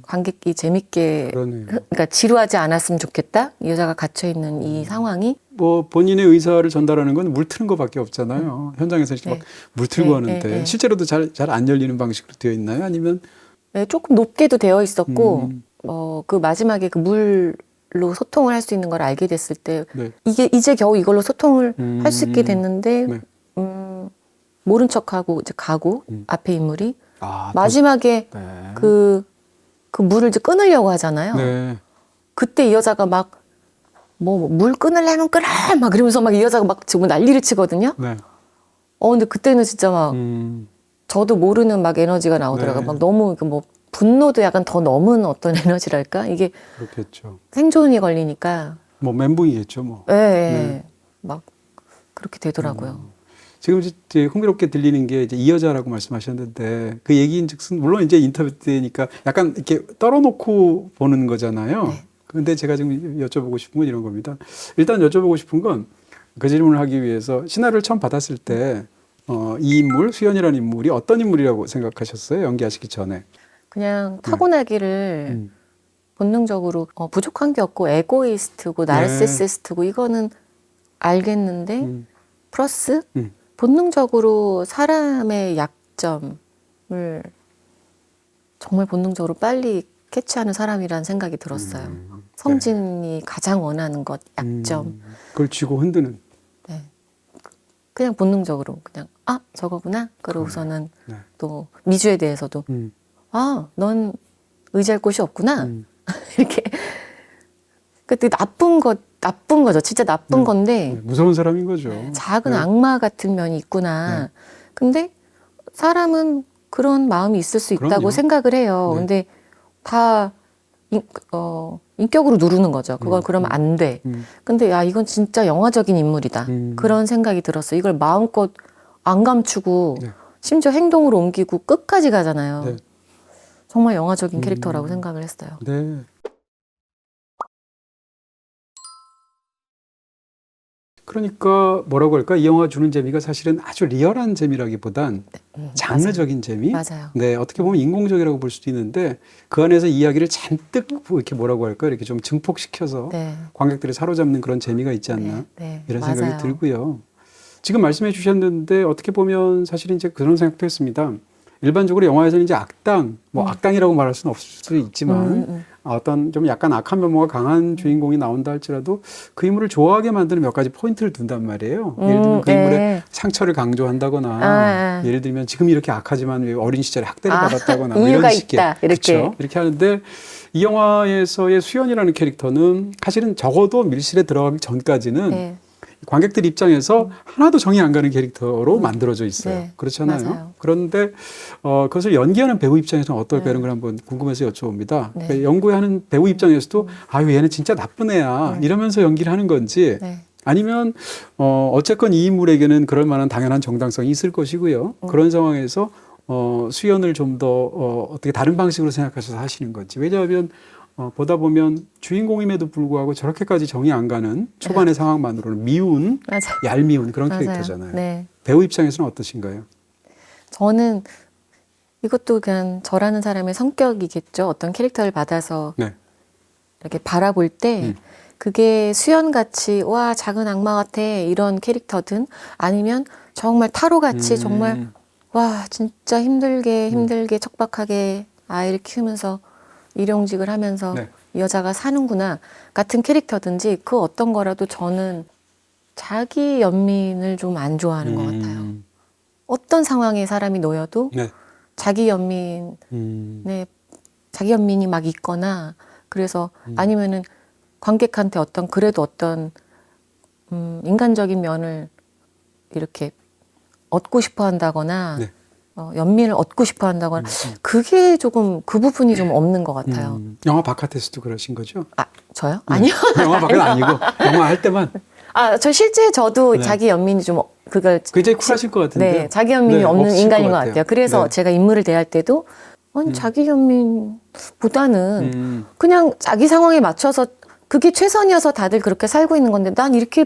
관객이 재미있게 그러네요. 그러니까 지루하지 않았으면 좋겠다. 이 여자가 갇혀 있는 이 상황이 뭐 본인의 의사를 전달하는 건 물 트는 것밖에 없잖아요. 현장에서 이렇게 네. 막 물 틀고 네, 하는데 네, 네. 실제로도 잘 안 열리는 방식으로 되어 있나요? 아니면 네, 조금 높게도 되어 있었고 그 마지막에 그 물로 소통을 할 수 있는 걸 알게 됐을 때 네. 이게 이제 겨우 이걸로 소통을 할 수 있게 됐는데 네. 모른 척하고 이제 가고 앞에 인물이 아, 마지막에 네. 그 물을 이제 끊으려고 하잖아요. 네. 그때 이 여자가 막 물 끊으려면 끊어 막 그러면서 막 이 여자가 막 지금 난리를 치거든요. 네. 근데 그때는 진짜 막 저도 모르는 막 에너지가 나오더라고요. 네. 막 너무 뭐 분노도 약간 더 넘은 어떤 에너지랄까? 이게 그렇겠죠. 생존이 걸리니까 뭐 멘붕이겠죠, 뭐. 막 그렇게 되더라고요. 지금 이제 흥미롭게 들리는 게 이제 이 여자라고 말씀하셨는데 그 얘기인즉슨 물론 이제 인터뷰 때니까 약간 이렇게 떨어놓고 보는 거잖아요. 네. 근데 제가 지금 여쭤보고 싶은 건 이런 겁니다. 일단 여쭤보고 싶은 건 그 질문을 하기 위해서 시나리오를 처음 받았을 때 이 인물, 수연이라는 인물이 어떤 인물이라고 생각하셨어요? 연기하시기 전에. 그냥 타고나기를 본능적으로 부족한 게 없고 에고이스트고 나르시시스트고 이거는 알겠는데 플러스 본능적으로 사람의 약점을 정말 본능적으로 빨리 캐치하는 사람이라는 생각이 들었어요. 성진이 가장 원하는 것, 약점. 그걸 쥐고 흔드는. 네. 그냥 본능적으로 그냥 저거구나. 그러고서는 네. 또 미주에 대해서도 넌 의지할 곳이 없구나. 이렇게. 그때 나쁜 거죠. 진짜 나쁜 건데 네, 무서운 사람인 거죠. 작은 네. 악마 같은 면이 있구나. 네. 근데 사람은 그런 마음이 있을 수 있다고 그럼요. 생각을 해요. 네. 근데 다 인격으로 누르는 거죠. 그걸 그러면 안 돼. 근데 이건 진짜 영화적인 인물이다. 그런 생각이 들었어요. 이걸 마음껏 안 감추고 네. 심지어 행동으로 옮기고 끝까지 가잖아요. 네. 정말 영화적인 캐릭터라고 생각을 했어요. 네. 그러니까 뭐라고 할까? 이 영화 주는 재미가 사실은 아주 리얼한 재미라기보단 장르적인 재미? 맞아요. 네, 어떻게 보면 인공적이라고 볼 수도 있는데 그 안에서 이야기를 잔뜩 이렇게 뭐라고 할까? 이렇게 좀 증폭시켜서 네. 관객들을 사로잡는 그런 재미가 있지 않나? 네. 이런 맞아요. 생각이 들고요. 지금 말씀해 주셨는데 어떻게 보면 사실 이제 그런 생각도 했습니다. 일반적으로 영화에서는 이제 악당, 뭐 악당이라고 말할 수는 없을 수 있지만 어떤 좀 약간 악한 면모가 강한 주인공이 나온다 할지라도 그 인물을 좋아하게 만드는 몇 가지 포인트를 둔단 말이에요. 예를 들면 그 인물의 네. 상처를 강조한다거나 예를 들면 지금 이렇게 악하지만 왜 어린 시절에 학대를 받았다거나 뭐 이유가 이런 식의 있다, 이렇게. 그렇죠. 이렇게 하는데 이 영화에서의 수연이라는 캐릭터는 사실은 적어도 밀실에 들어가기 전까지는 네. 관객들 입장에서 하나도 정이 안 가는 캐릭터로 만들어져 있어요. 네, 그렇잖아요. 맞아요. 그런데 그것을 연기하는 배우 입장에서는 어떨까 네. 이런 걸 한번 궁금해서 여쭤봅니다. 네. 그러니까 연구하는 배우 입장에서도 아유 얘는 진짜 나쁜 애야 이러면서 연기를 하는 건지 네. 아니면 어쨌건 이 인물에게는 그럴 만한 당연한 정당성이 있을 것이고요. 그런 상황에서 수연을 좀 더 어떻게 다른 방식으로 생각하셔서 하시는 건지. 왜냐하면 보다 보면 주인공임에도 불구하고 저렇게까지 정이 안 가는 초반의 상황만으로는 미운, 맞아요. 얄미운 그런 맞아요. 캐릭터잖아요. 네. 배우 입장에서는 어떠신가요? 저는 이것도 그냥 저라는 사람의 성격이겠죠. 어떤 캐릭터를 받아서 네. 이렇게 바라볼 때 그게 수연같이 와 작은 악마 같아 이런 캐릭터든 아니면 정말 타로같이 정말 와 진짜 힘들게 척박하게 아이를 키우면서 일용직을 하면서 네. 이 여자가 사는구나 같은 캐릭터든지 그 어떤 거라도 저는 자기 연민을 좀 안 좋아하는 것 같아요. 어떤 상황에 사람이 놓여도 네. 자기 연민에 자기 연민이 막 있거나 그래서 아니면은 관객한테 그래도 어떤 인간적인 면을 이렇게 얻고 싶어 한다거나 네. 연민을 얻고 싶어 한다거나 그게 조금 그 부분이 좀 없는 것 같아요. 영화 바깥에서도 그러신 거죠? 아 저요? 네. 아니요. 영화 밖은 아니고 영화 할 때만 저 실제 저도 네. 자기 연민이 좀 그걸 굉장히 쿨하실 것 같은데. 네, 자기 연민이 네, 없는 없을 인간인 것 것 같아요. 같아요. 그래서 네. 제가 인물을 대할 때도 아니 자기 연민보다는 그냥 자기 상황에 맞춰서 그게 최선이어서 다들 그렇게 살고 있는 건데 난 이렇게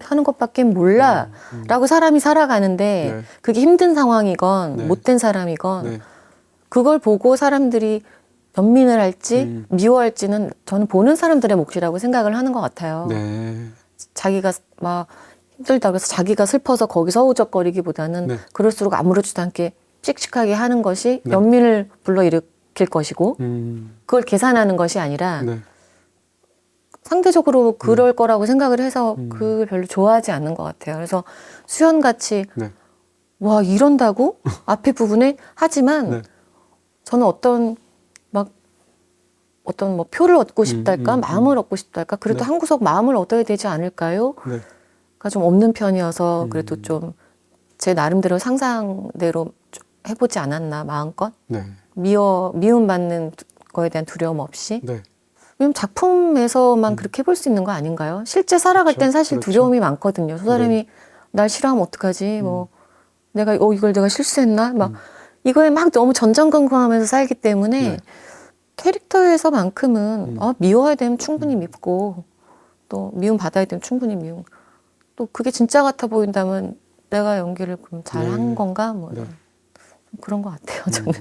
하는 것밖에 몰라 라고 사람이 살아가는데 네. 그게 힘든 상황이건 네. 못된 사람이건 네. 그걸 보고 사람들이 연민을 할지 미워할지는 저는 보는 사람들의 몫이라고 생각을 하는 것 같아요. 네. 자기가 막 힘들다 그래서 자기가 슬퍼서 거기서 허우적거리기보다는 네. 그럴수록 아무렇지도 않게 씩씩하게 하는 것이 네. 연민을 불러일으킬 것이고 그걸 계산하는 것이 아니라 네. 상대적으로 그럴 거라고 생각을 해서 그걸 별로 좋아하지 않는 것 같아요. 그래서 수연같이 네. 와 이런다고 앞에 부분에 하지만 네. 저는 어떤 뭐 표를 얻고 싶달까 마음을 얻고 싶달까 그래도 네. 한 구석 마음을 얻어야 되지 않을까요? 네. 가 좀 없는 편이어서 그래도 좀 제 나름대로 상상대로 좀 해보지 않았나 마음껏 네. 미움받는 거에 대한 두려움 없이 네. 왜냐면 작품에서만 그렇게 해볼 수 있는 거 아닌가요? 실제 살아갈 그렇죠. 땐 사실 그렇죠. 두려움이 많거든요. 저 사람이 날 싫어하면 어떡하지? 뭐 내가 이걸 내가 실수했나? 막 이거에 막 너무 전전긍긍하면서 살기 때문에 네. 캐릭터에서만큼은 미워야 되면 충분히 밉고 또 미움 받아야 되면 충분히 미움. 또 그게 진짜 같아 보인다면 내가 연기를 그럼 잘한 네. 건가? 뭐 네. 그런 것 같아요. 저는.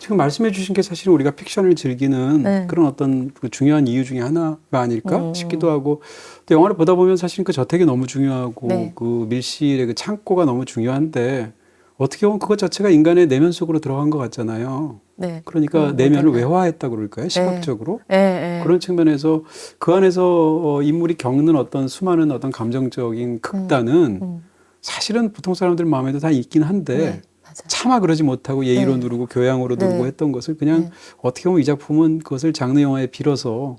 지금 말씀해 주신 게 사실 우리가 픽션을 즐기는 네. 그런 어떤 그 중요한 이유 중에 하나가 아닐까 싶기도 하고 또 영화를 보다 보면 사실 그 저택이 너무 중요하고 네. 그 밀실의 그 창고가 너무 중요한데 어떻게 보면 그것 자체가 인간의 내면 속으로 들어간 것 같잖아요. 네. 그러니까 내면을 외화했다 그럴까요? 시각적으로? 네. 그런 측면에서 그 안에서 인물이 겪는 어떤 수많은 어떤 감정적인 극단은 사실은 보통 사람들 마음에도 다 있긴 한데 네. 맞아요. 차마 그러지 못하고 예의로 네. 누르고 교양으로 누르고 네. 했던 것을 그냥 네. 어떻게 보면 이 작품은 그것을 장르 영화에 빌어서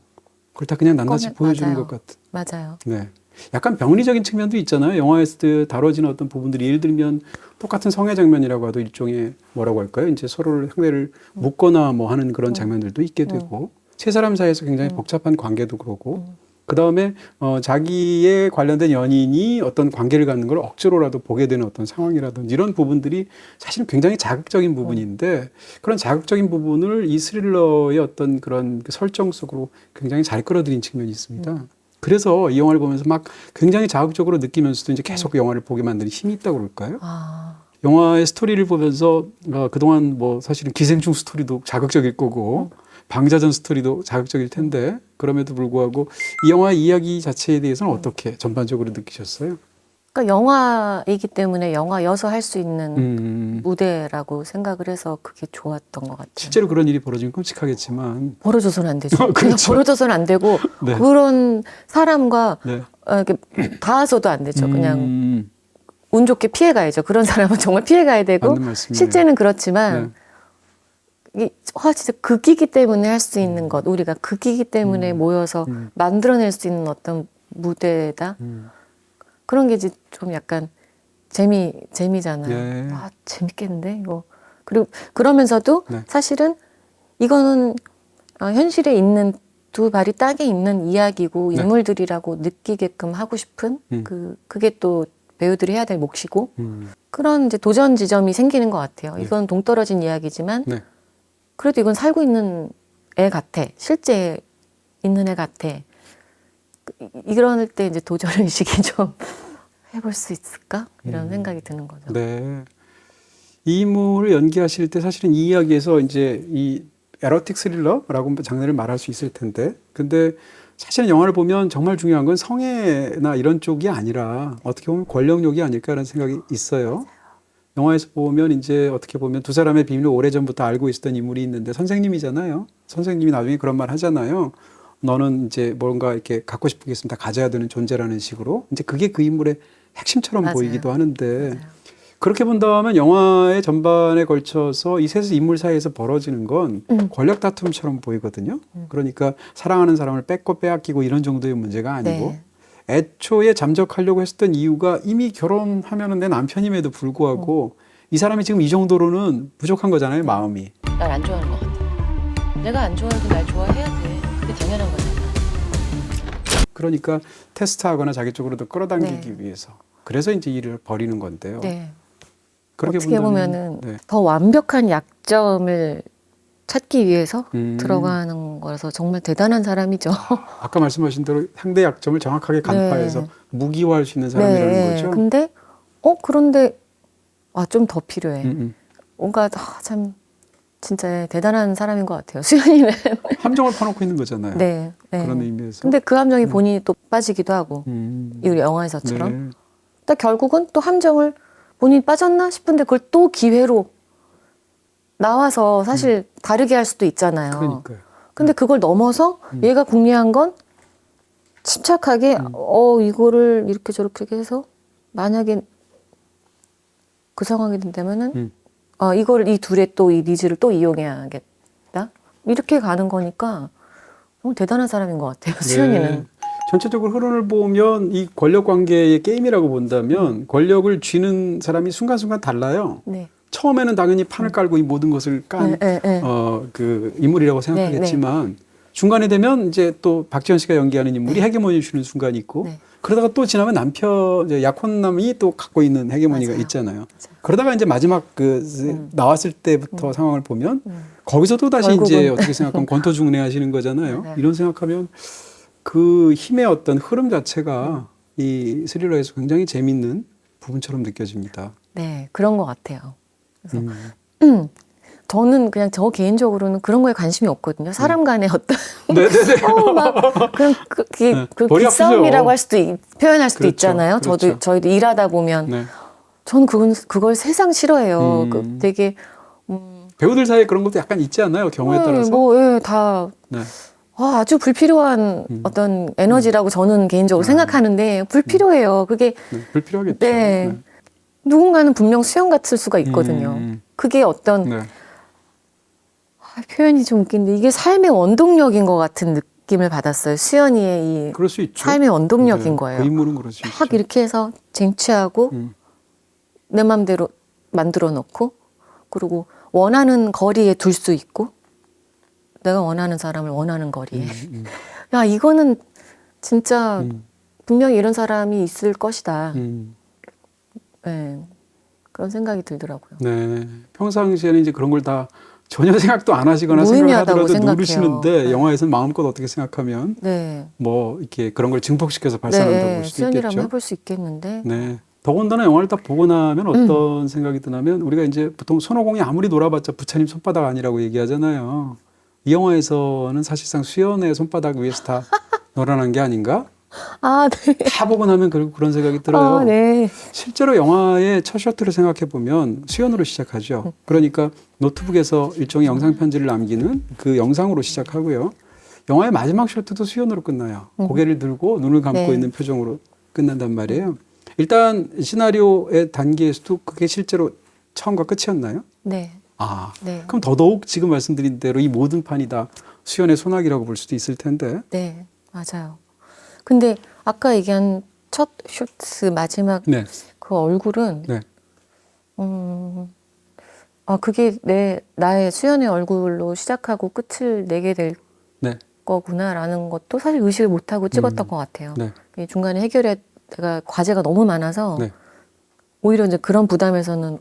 그걸 다 그냥 낱낱이 보여주는 맞아요. 것 같은. 맞아요. 네. 약간 병리적인 측면도 있잖아요. 영화에서 다뤄지는 어떤 부분들이 예를 들면 똑같은 성애 장면이라고 해도 일종의 뭐라고 할까요? 이제 서로를 상대를 묶거나 뭐 하는 그런 장면들도 있게 되고 세 사람 사이에서 굉장히 복잡한 관계도 그러고 그 다음에 자기의 관련된 연인이 어떤 관계를 갖는 걸 억지로라도 보게 되는 어떤 상황이라든지 이런 부분들이 사실은 굉장히 자극적인 부분인데 그런 자극적인 부분을 이 스릴러의 어떤 그런 그 설정 속으로 굉장히 잘 끌어들인 측면이 있습니다. 그래서 이 영화를 보면서 막 굉장히 자극적으로 느끼면서도 이제 계속 영화를 보게 만드는 힘이 있다고 그럴까요? 영화의 스토리를 보면서 그동안 뭐 사실은 기생충 스토리도 자극적일 거고 방자전 스토리도 자극적일 텐데 그럼에도 불구하고 이 영화의 이야기 자체에 대해서는 어떻게 전반적으로 느끼셨어요? 그러니까 영화이기 때문에 영화여서 할 수 있는 무대라고 생각을 해서 그게 좋았던 것 같아요. 실제로 그런 일이 벌어지면 끔찍하겠지만 벌어져서는 안 되죠. 그냥 그렇죠. 벌어져서는 안 되고 네. 그런 사람과 네. 이렇게 닿아서도 안 되죠. 그냥 운 좋게 피해 가야죠. 그런 사람은 정말 피해 가야 되고 맞는 말씀이네요. 실제는 그렇지만 진짜 극이기 때문에 할 수 있는 것, 우리가 극이기 때문에 모여서 만들어낼 수 있는 어떤 무대다. 그런 게 이제 좀 약간 재미잖아요. 네. 아, 재밌겠는데 이거. 그리고 그러면서도 네. 사실은 이거는 현실에 있는 두 발이 땅에 있는 이야기고 네. 인물들이라고 느끼게끔 하고 싶은 그게 또 배우들이 해야 될 몫이고 그런 이제 도전 지점이 생기는 것 같아요. 이건 동떨어진 이야기지만 네. 그래도 이건 살고 있는 애 같아. 실제 있는 애 같아. 이럴 때 이제 도전 의식이 좀 해볼 수 있을까? 이런 생각이 드는 거죠. 네. 이 인물을 연기하실 때 사실은 이 이야기에서 이제 이 에로틱 스릴러라고 장르를 말할 수 있을 텐데, 근데 사실은 영화를 보면 정말 중요한 건 성애나 이런 쪽이 아니라 어떻게 보면 권력욕이 아닐까라는 생각이 있어요. 영화에서 보면 이제 어떻게 보면 두 사람의 비밀을 오래전부터 알고 있었던 인물이 있는데 선생님이잖아요. 선생님이 나중에 그런 말 하잖아요. 너는 이제 뭔가 이렇게 갖고 싶은 게 있으면 다 가져야 되는 존재라는 식으로. 이제 그게 그 인물의 핵심처럼 맞아요. 보이기도 하는데 맞아요. 그렇게 본다면 영화의 전반에 걸쳐서 이 세 인물 사이에서 벌어지는 건 권력 다툼처럼 보이거든요. 그러니까 사랑하는 사람을 뺏고 빼앗기고 이런 정도의 문제가 아니고 네. 애초에 잠적하려고 했었던 이유가 이미 결혼하면은 내 남편임에도 불구하고 이 사람이 지금 이 정도로는 부족한 거잖아요, 마음이. 날 안 좋아하는 것 같아. 내가 안 좋아해도 날 좋아해야 돼. 그게 당연한 거잖아. 그러니까 테스트하거나 자기 쪽으로 더 끌어당기기 네. 위해서. 그래서 이제 일을 벌이는 건데요. 네. 그렇게 어떻게 본다면- 보면은 네. 더 완벽한 약점을 찾기 위해서 음. 들어가는 거라서 정말 대단한 사람이죠. 아까 말씀하신 대로 상대 약점을 정확하게 간파해서 네. 무기화할 수 있는 사람이라는 네. 거죠. 근데 그런데 좀 더 필요해. 뭔가 참 진짜 대단한 사람인 것 같아요. 수연이는. 함정을 파놓고 있는 거잖아요. 네. 네. 그런 의미에서. 근데 그 함정이 본인이 또 빠지기도 하고 이 영화에서처럼. 네. 또 결국은 또 함정을 본인이 빠졌나 싶은데 그걸 또 기회로 나와서 사실 다르게 할 수도 있잖아요. 그러니까요. 근데 그걸 넘어서 얘가 궁리한 건 침착하게 이거를 이렇게 저렇게 해서 만약에 그 상황이 된다면은 이거를 이 둘의 또 이 니즈를 또 이용해야겠다 이렇게 가는 거니까 정말 대단한 사람인 것 같아요. 수연이는. 네. 전체적으로 흐름을 보면 이 권력 관계의 게임이라고 본다면 권력을 쥐는 사람이 순간순간 달라요. 네. 처음에는 당연히 판을 깔고 이 모든 것을 깐 그 인물이라고 생각하겠지만 중간에 되면 이제 또 박지현 씨가 연기하는 인물이 헤게모니 주는 순간이 있고 네. 그러다가 또 지나면 남편 이제 약혼남이 또 갖고 있는 헤게모니가 맞아요. 있잖아요. 맞아요. 그러다가 이제 마지막 나왔을 때부터 상황을 보면 거기서 또 다시 결국은. 이제 어떻게 생각하면 권토중래 하시는 거잖아요. 네. 이런 생각하면 그 힘의 어떤 흐름 자체가 이 스릴러에서 굉장히 재밌는 부분처럼 느껴집니다. 네, 그런 것 같아요. 그래서 저는 그냥 저 개인적으로는 그런 거에 관심이 없거든요. 사람 간의 어떤 네네네. 막 그런 네. 그 머리 기싸움이라고 아프죠. 할 수도 표현할 수도 그렇죠. 있잖아요. 그렇죠. 저희도 일하다 보면 네. 저는 그걸 세상 싫어해요. 되게 배우들 사이에 그런 것도 약간 있지 않나요? 경우에 따라서. 다 네. 아주 불필요한 어떤 에너지라고 저는 개인적으로 생각하는데 불필요해요. 그게 네. 불필요하겠죠. 네. 누군가는 분명 수영 같을 수가 있거든요. 그게 어떤 네. 표현이 좀 웃긴데 이게 삶의 원동력인 것 같은 느낌을 받았어요. 수연이의 이 그럴 수 있죠. 삶의 원동력인 네. 거예요. 그 인물은 그럴 수 있죠. 막 이렇게 해서 쟁취하고 내 맘대로 만들어 놓고 그리고 원하는 거리에 둘 수 있고 내가 원하는 사람을 원하는 거리에 야 이거는 진짜 분명히 이런 사람이 있을 것이다. 네. 그런 생각이 들더라고요. 네. 평상시에는 이제 그런 걸 다 전혀 생각도 안 하시거나 생각을 무의미하다고 하더라도 생각해요. 누르시는데 네. 영화에서는 마음껏 어떻게 생각하면 네. 뭐 이렇게 그런 걸 증폭시켜서 발산한다고 볼 수도 수연이라면 있겠죠. 해볼 수 있겠는데. 네. 더군다나 영화를 딱 보고 나면 어떤 생각이 드냐면 우리가 이제 보통 손오공이 아무리 놀아봤자 부처님 손바닥 아니라고 얘기하잖아요. 이 영화에서는 사실상 수연의 손바닥 위에서 다 놀아난 게 아닌가? 아, 네. 다 보고 나면 그런 생각이 들어요. 아, 네. 실제로 영화의 첫 셔틀을 생각해 보면 수연으로 시작하죠. 그러니까 노트북에서 일종의 영상 편지를 남기는 그 영상으로 시작하고요. 영화의 마지막 셔틀도 수연으로 끝나요. 고개를 들고 눈을 감고 네. 있는 표정으로 끝난단 말이에요. 일단 시나리오의 단계에서도 그게 실제로 처음과 끝이었나요? 네. 아, 네. 그럼 더더욱 지금 말씀드린 대로 이 모든 판이 다 수연의 손아귀라고 볼 수도 있을 텐데. 네. 맞아요. 근데 아까 얘기한 첫 쇼트 마지막 네, 그 얼굴은 네, 그게 나의 수연의 얼굴로 시작하고 끝을 내게 될 네, 거구나라는 것도 사실 의식을 못하고 찍었던 것 같아요. 네, 이 중간에 해결해야 내가 과제가 너무 많아서 네. 오히려 이제 그런 부담에서는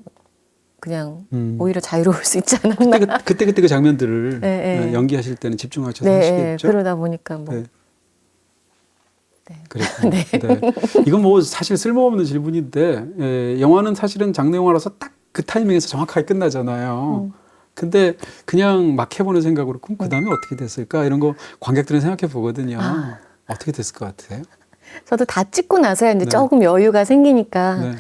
그냥 오히려 자유로울 수 있지 않았나. 그때 그 장면들을 네, 네. 연기하실 때는 집중하셔서 네, 하시겠죠. 그러다 보니까 뭐. 네. 네. 그랬군요. 네. 네. 이건 뭐 사실 쓸모없는 질문인데 영화는 사실은 장르 영화라서 딱 그 타이밍에서 정확하게 끝나잖아요. 근데 그냥 막 해보는 생각으로 그럼 그 다음에 어떻게 됐을까 이런 거 관객들은 생각해 보거든요. 어떻게 됐을 것 같아요? 저도 다 찍고 나서야 이제 네. 조금 여유가 생기니까 네.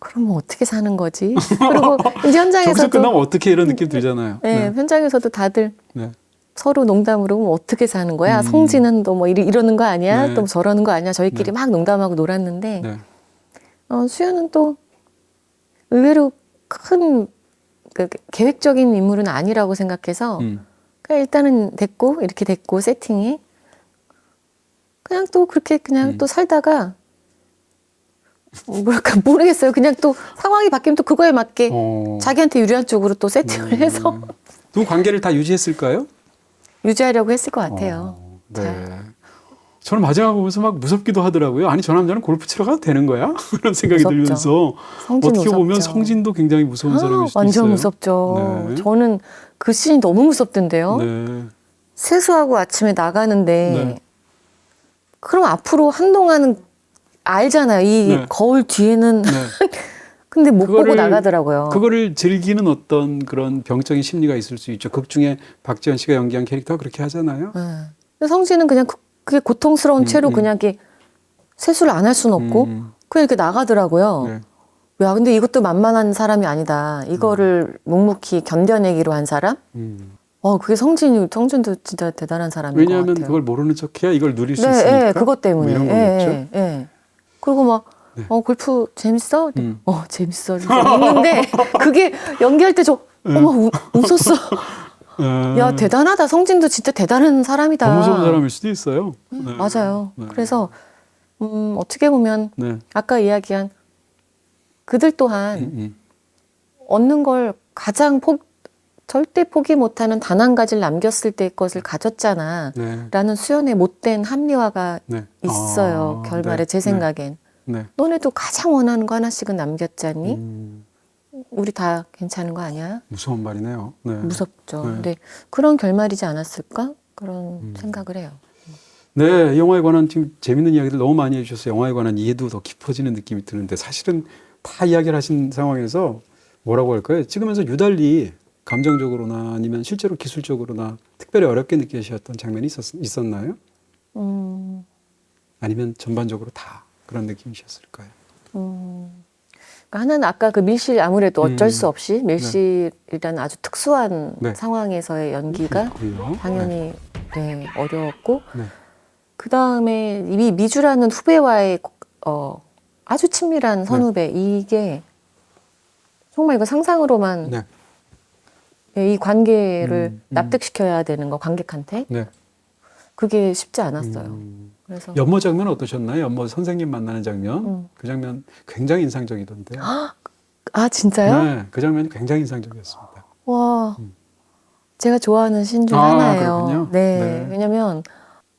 그럼 뭐 어떻게 사는 거지? 그리고 이제 저기서 현장에서도 끝나면 어떻게 이런 느낌 들잖아요. 네, 현장에서도 다들 네. 서로 농담으로 뭐 어떻게 사는 거야? 성진은 또 뭐 이러는 거 아니야? 네. 또 저러는 거 아니야? 저희끼리 네. 막 농담하고 놀았는데 네. 수연은 또 의외로 큰 계획적인 인물은 아니라고 생각해서 그냥 일단은 됐고 이렇게 됐고 세팅이 그냥 또 그렇게 그냥 또 살다가 뭐랄까 모르겠어요. 그냥 또 상황이 바뀌면 또 그거에 맞게 자기한테 유리한 쪽으로 또 세팅을 해서 두 관계를 다 유지했을까요? 유지하려고 했을 것 같아요. 네. 저는 마지막 보면서 막 무섭기도 하더라고요. 아니 저 남자는 골프 치러 가도 되는 거야? 그런 생각이 무섭죠. 들면서 성진 어떻게 보면 무섭죠. 성진도 굉장히 무서운 사람일 수도 완전 있어요. 무섭죠. 네. 저는 그 씬이 너무 무섭던데요. 네. 세수하고 아침에 나가는데 네. 그럼 앞으로 한동안은 알잖아요. 이 네. 거울 뒤에는 네. 근데 못 보고 그거를- 나가더라고요. 그거를 즐기는 어떤 그런 병적인 심리가 있을 수 있죠. 극 중에 박지현 씨가 연기한 캐릭터가 그렇게 하잖아요. 네. 근데 성진은 그냥 그게 고통스러운 채로 그냥 이렇게 세수를 안 할 수는 없고 그냥 이렇게 나가더라고요. 네. 야, 근데 이것도 만만한 사람이 아니다. 이거를 묵묵히 견뎌내기로 한 사람? 그게 성진도 진짜 대단한 사람인 것 왜냐하면 같아요. 그걸 모르는 척해야 이걸 누릴 수 네, 있으니까. 네, 그것 때문에. 뭐 이런 거겠죠. 예. 그리고 막, 네. 골프 재밌어? 재밌어. 웃는데, 그게 연기할 때 어머, 웃었어. 야, 대단하다. 성진도 진짜 대단한 사람이다. 더 무서운 사람일 수도 있어요. 네. 맞아요. 네. 그래서, 어떻게 보면, 네. 아까 이야기한 그들 또한 얻는 걸 가장 절대 포기 못하는 단 한 가지를 남겼을 때 것을 가졌잖아. 네. 라는 수연의 못된 합리화가 네. 있어요. 결말에 네. 제 생각엔. 네. 너네도 가장 원하는 거 하나씩은 남겼잖니? 우리 다 괜찮은 거 아니야? 무서운 말이네요. 네. 무섭죠. 네. 근데 그런 결말이지 않았을까? 그런 생각을 해요. 네, 영화에 관한 지금 재밌는 이야기들 너무 많이 해주셔서 영화에 관한 이해도 더 깊어지는 느낌이 드는데 사실은 다 이야기를 하신 상황에서 뭐라고 할까요? 찍으면서 유달리 감정적으로나 아니면 실제로 기술적으로나 특별히 어렵게 느끼셨던 장면이 있었나요? 아니면 전반적으로 다 그런 느낌이셨을까요? 그러니까 하나는 아까 그 밀실 아무래도 어쩔 수 없이 밀실이라는 아주 특수한 네. 상황에서의 연기가 그렇군요. 당연히 네, 어려웠고 네. 그 다음에 이 미주라는 후배와의 아주 친밀한 선후배 이게 정말 이거 상상으로만 네. 이 관계를 납득시켜야 되는 거 관객한테 네. 그게 쉽지 않았어요. 그래서 연모 장면 어떠셨나요? 연모 선생님 만나는 장면. 그 장면 굉장히 인상적이던데요. 아 진짜요? 네, 그 장면이 굉장히 인상적이었습니다. 와 제가 좋아하는 신 중 아, 하나예요. 그렇군요. 네. 네. 왜냐면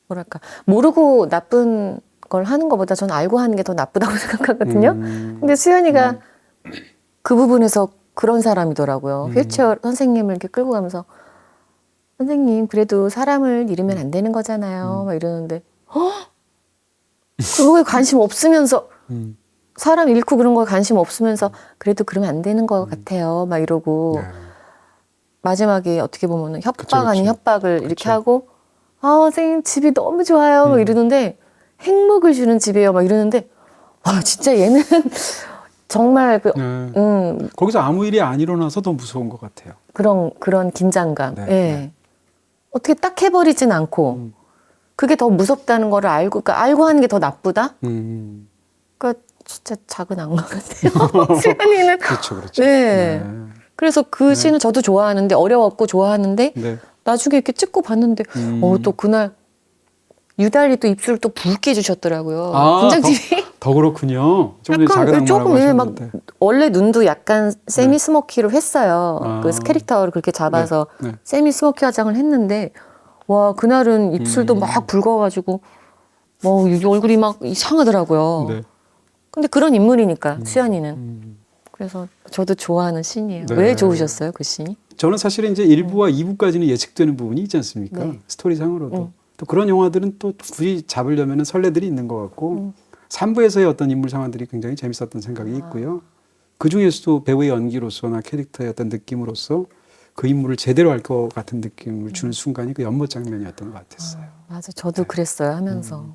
뭐랄까 모르고 나쁜 걸 하는 것보다 저는 알고 하는 게 더 나쁘다고 생각하거든요. 근데 수연이가 그 부분에서 그런 사람이더라고요. 휠체어 선생님을 이렇게 끌고 가면서 선생님 그래도 사람을 잃으면 안 되는 거잖아요. 막 이러는데 그거에 관심 없으면서 사람 잃고 그런 거에 관심 없으면서 그래도 그러면 안 되는 것 같아요. 막 이러고 네. 마지막에 어떻게 보면 협박 그쵸, 아닌 그쵸. 협박을 이렇게 그쵸. 하고 선생님 집이 너무 좋아요. 막 이러는데 행복을 주는 집이에요. 막 이러는데 와 진짜 얘는 정말 거기서 아무 일이 안 일어나서 더 무서운 것 같아요. 그런 긴장감. 네, 예. 네. 어떻게 딱 해버리진 않고 그게 더 무섭다는 거를 알고 그러니까 알고 하는 게 더 나쁘다. 그러니까 진짜 작은 악마 같아요. 시은이는. 그렇죠, 그렇죠. 네. 그래서 그 씬을 저도 좋아하는데 어려웠고 좋아하는데 네. 나중에 이렇게 찍고 봤는데 또 그날 유달리 또 입술을 또 붉게 주셨더라고요. 분장님이. 더 그렇군요. 조금 전에 작은 악마라고 조금 막 하셨는데. 원래 눈도 약간 세미 스모키로 했어요. 그 캐릭터를 그렇게 잡아서 네. 세미 스모키 화장을 했는데 와 그날은 입술도 막 붉어가지고 뭐 이 얼굴이 막 이상하더라고요. 네. 근데 그런 인물이니까 수연이는. 그래서 저도 좋아하는 씬이에요. 네. 왜 좋으셨어요 그 씬이? 저는 사실은 이제 1부와 2부까지는 예측되는 부분이 있지 않습니까? 네. 스토리상으로도. 또 그런 영화들은 또 굳이 잡으려면 설레들이 있는 것 같고 3부에서의 어떤 인물 상황들이 굉장히 재밌었던 생각이 있고요. 그 중에서도 배우의 연기로서나 캐릭터의 어떤 느낌으로서 그 인물을 제대로 알 것 같은 느낌을 주는 순간이 그 연못 장면이었던 것 같았어요. 맞아, 저도 그랬어요 하면서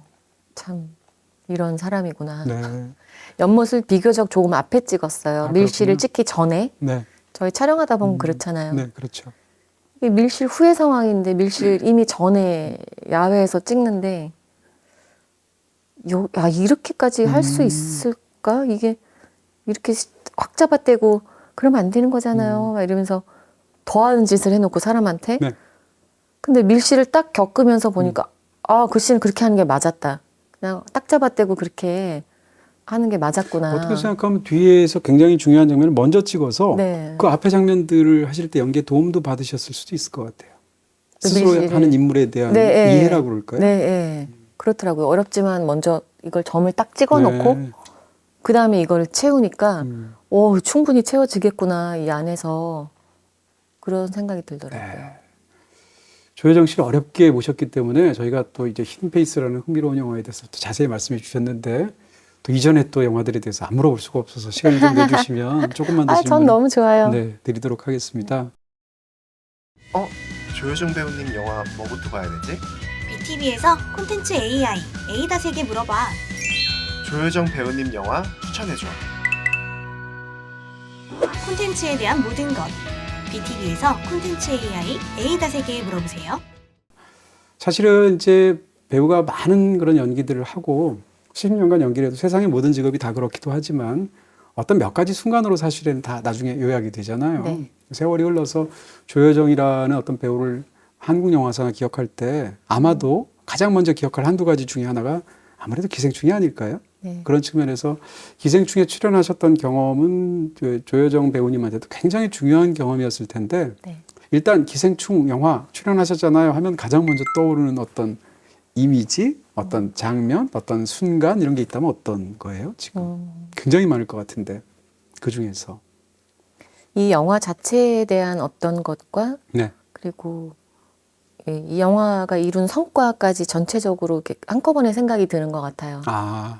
참 이런 사람이구나. 네. 연못을 비교적 조금 앞에 찍었어요. 밀실을 그렇군요. 찍기 전에. 네. 저희 촬영하다 보면 그렇잖아요. 네, 그렇죠. 이게 밀실 후의 상황인데 밀실 이미 전에 야외에서 찍는데 이렇게까지 할 수 있을까? 이게 이렇게 확 잡아떼고 그러면 안 되는 거잖아요. 막 이러면서 더하는 짓을 해놓고 사람한테. 네. 근데 밀실을 딱 겪으면서 보니까 그 씬은 그렇게 하는 게 맞았다. 그냥 딱 잡아떼고 그렇게 하는 게 맞았구나. 어떻게 생각하면 뒤에서 굉장히 중요한 장면을 먼저 찍어서 네. 그 앞에 장면들을 하실 때 연기에 도움도 받으셨을 수도 있을 것 같아요. 스스로 밀실을. 하는 인물에 대한 네, 이해라고 그럴까요? 네, 네. 그렇더라고요. 어렵지만 먼저 이걸 점을 딱 찍어놓고 네. 그 다음에 이걸 채우니까 충분히 채워지겠구나 이 안에서 그런 생각이 들더라고요. 네. 조여정 씨를 어렵게 모셨기 때문에 저희가 또 이제 히든페이스라는 흥미로운 영화에 대해서 또 자세히 말씀해 주셨는데 또 이전에 또 영화들에 대해서 안 물어볼 수가 없어서 시간을 좀 내주시면 조금만 더 전 질문 너무 좋아요. 네, 드리도록 하겠습니다. 조효정 배우님 영화 뭐부터 봐야 되지? BTV에서 콘텐츠 AI, A다색에 물어봐. 조효정 배우님 영화 추천해줘. 콘텐츠에 대한 모든 것. BTV에서 콘텐츠 AI, A다색에 물어보세요. 사실은 이제 배우가 많은 그런 연기들을 하고 10년간 연기를 해도 세상의 모든 직업이 다 그렇기도 하지만 어떤 몇 가지 순간으로 사실은 다 나중에 요약이 되잖아요. 네. 세월이 흘러서 조여정이라는 어떤 배우를 한국 영화사가 기억할 때 아마도 가장 먼저 기억할 한두 가지 중에 하나가 아무래도 기생충이 아닐까요? 네. 그런 측면에서 기생충에 출연하셨던 경험은 조여정 배우님한테도 굉장히 중요한 경험이었을 텐데 네. 일단 기생충 영화 출연하셨잖아요 하면 가장 먼저 떠오르는 어떤 이미지, 어떤 장면, 어떤 순간 이런 게 있다면 어떤 거예요? 지금 굉장히 많을 것 같은데 그 중에서 이 영화 자체에 대한 어떤 것과 네. 그리고 이 영화가 이룬 성과까지 전체적으로 이렇게 한꺼번에 생각이 드는 것 같아요.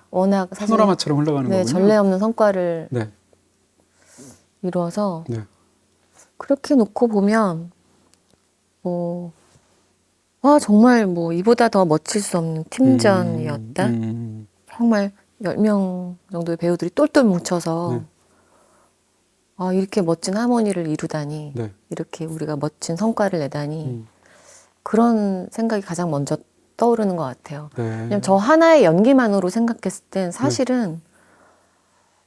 워낙 사실 파노라마처럼 흘러가는 거군요. 전례 없는 성과를 네. 이루어서 네. 그렇게 놓고 보면 정말 이보다 더 멋질 수 없는 팀전이었다. 정말 10명 정도의 배우들이 똘똘 뭉쳐서 이렇게 멋진 하모니를 이루다니 네. 이렇게 우리가 멋진 성과를 내다니 그런 생각이 가장 먼저 떠오르는 것 같아요. 네. 왜냐면 저 하나의 연기만으로 생각했을 땐 사실은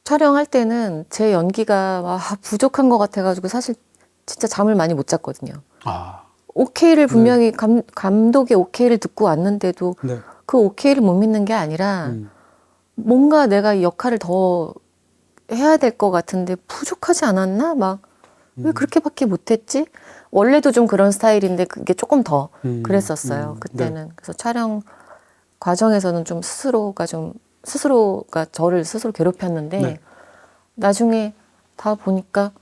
촬영할 때는 제 연기가 부족한 것 같아가지고 사실 진짜 잠을 많이 못 잤거든요. 오케이를 분명히 감독의 오케이를 듣고 왔는데도 네. 그 오케이를 못 믿는 게 아니라 뭔가 내가 이 역할을 더 해야 될 것 같은데 부족하지 않았나? 왜 그렇게밖에 못했지? 원래도 좀 그런 스타일인데 그게 조금 더 그랬었어요. 그때는. 네. 그래서 촬영 과정에서는 좀 스스로가 저를 스스로 괴롭혔는데 네. 나중에 다 보니까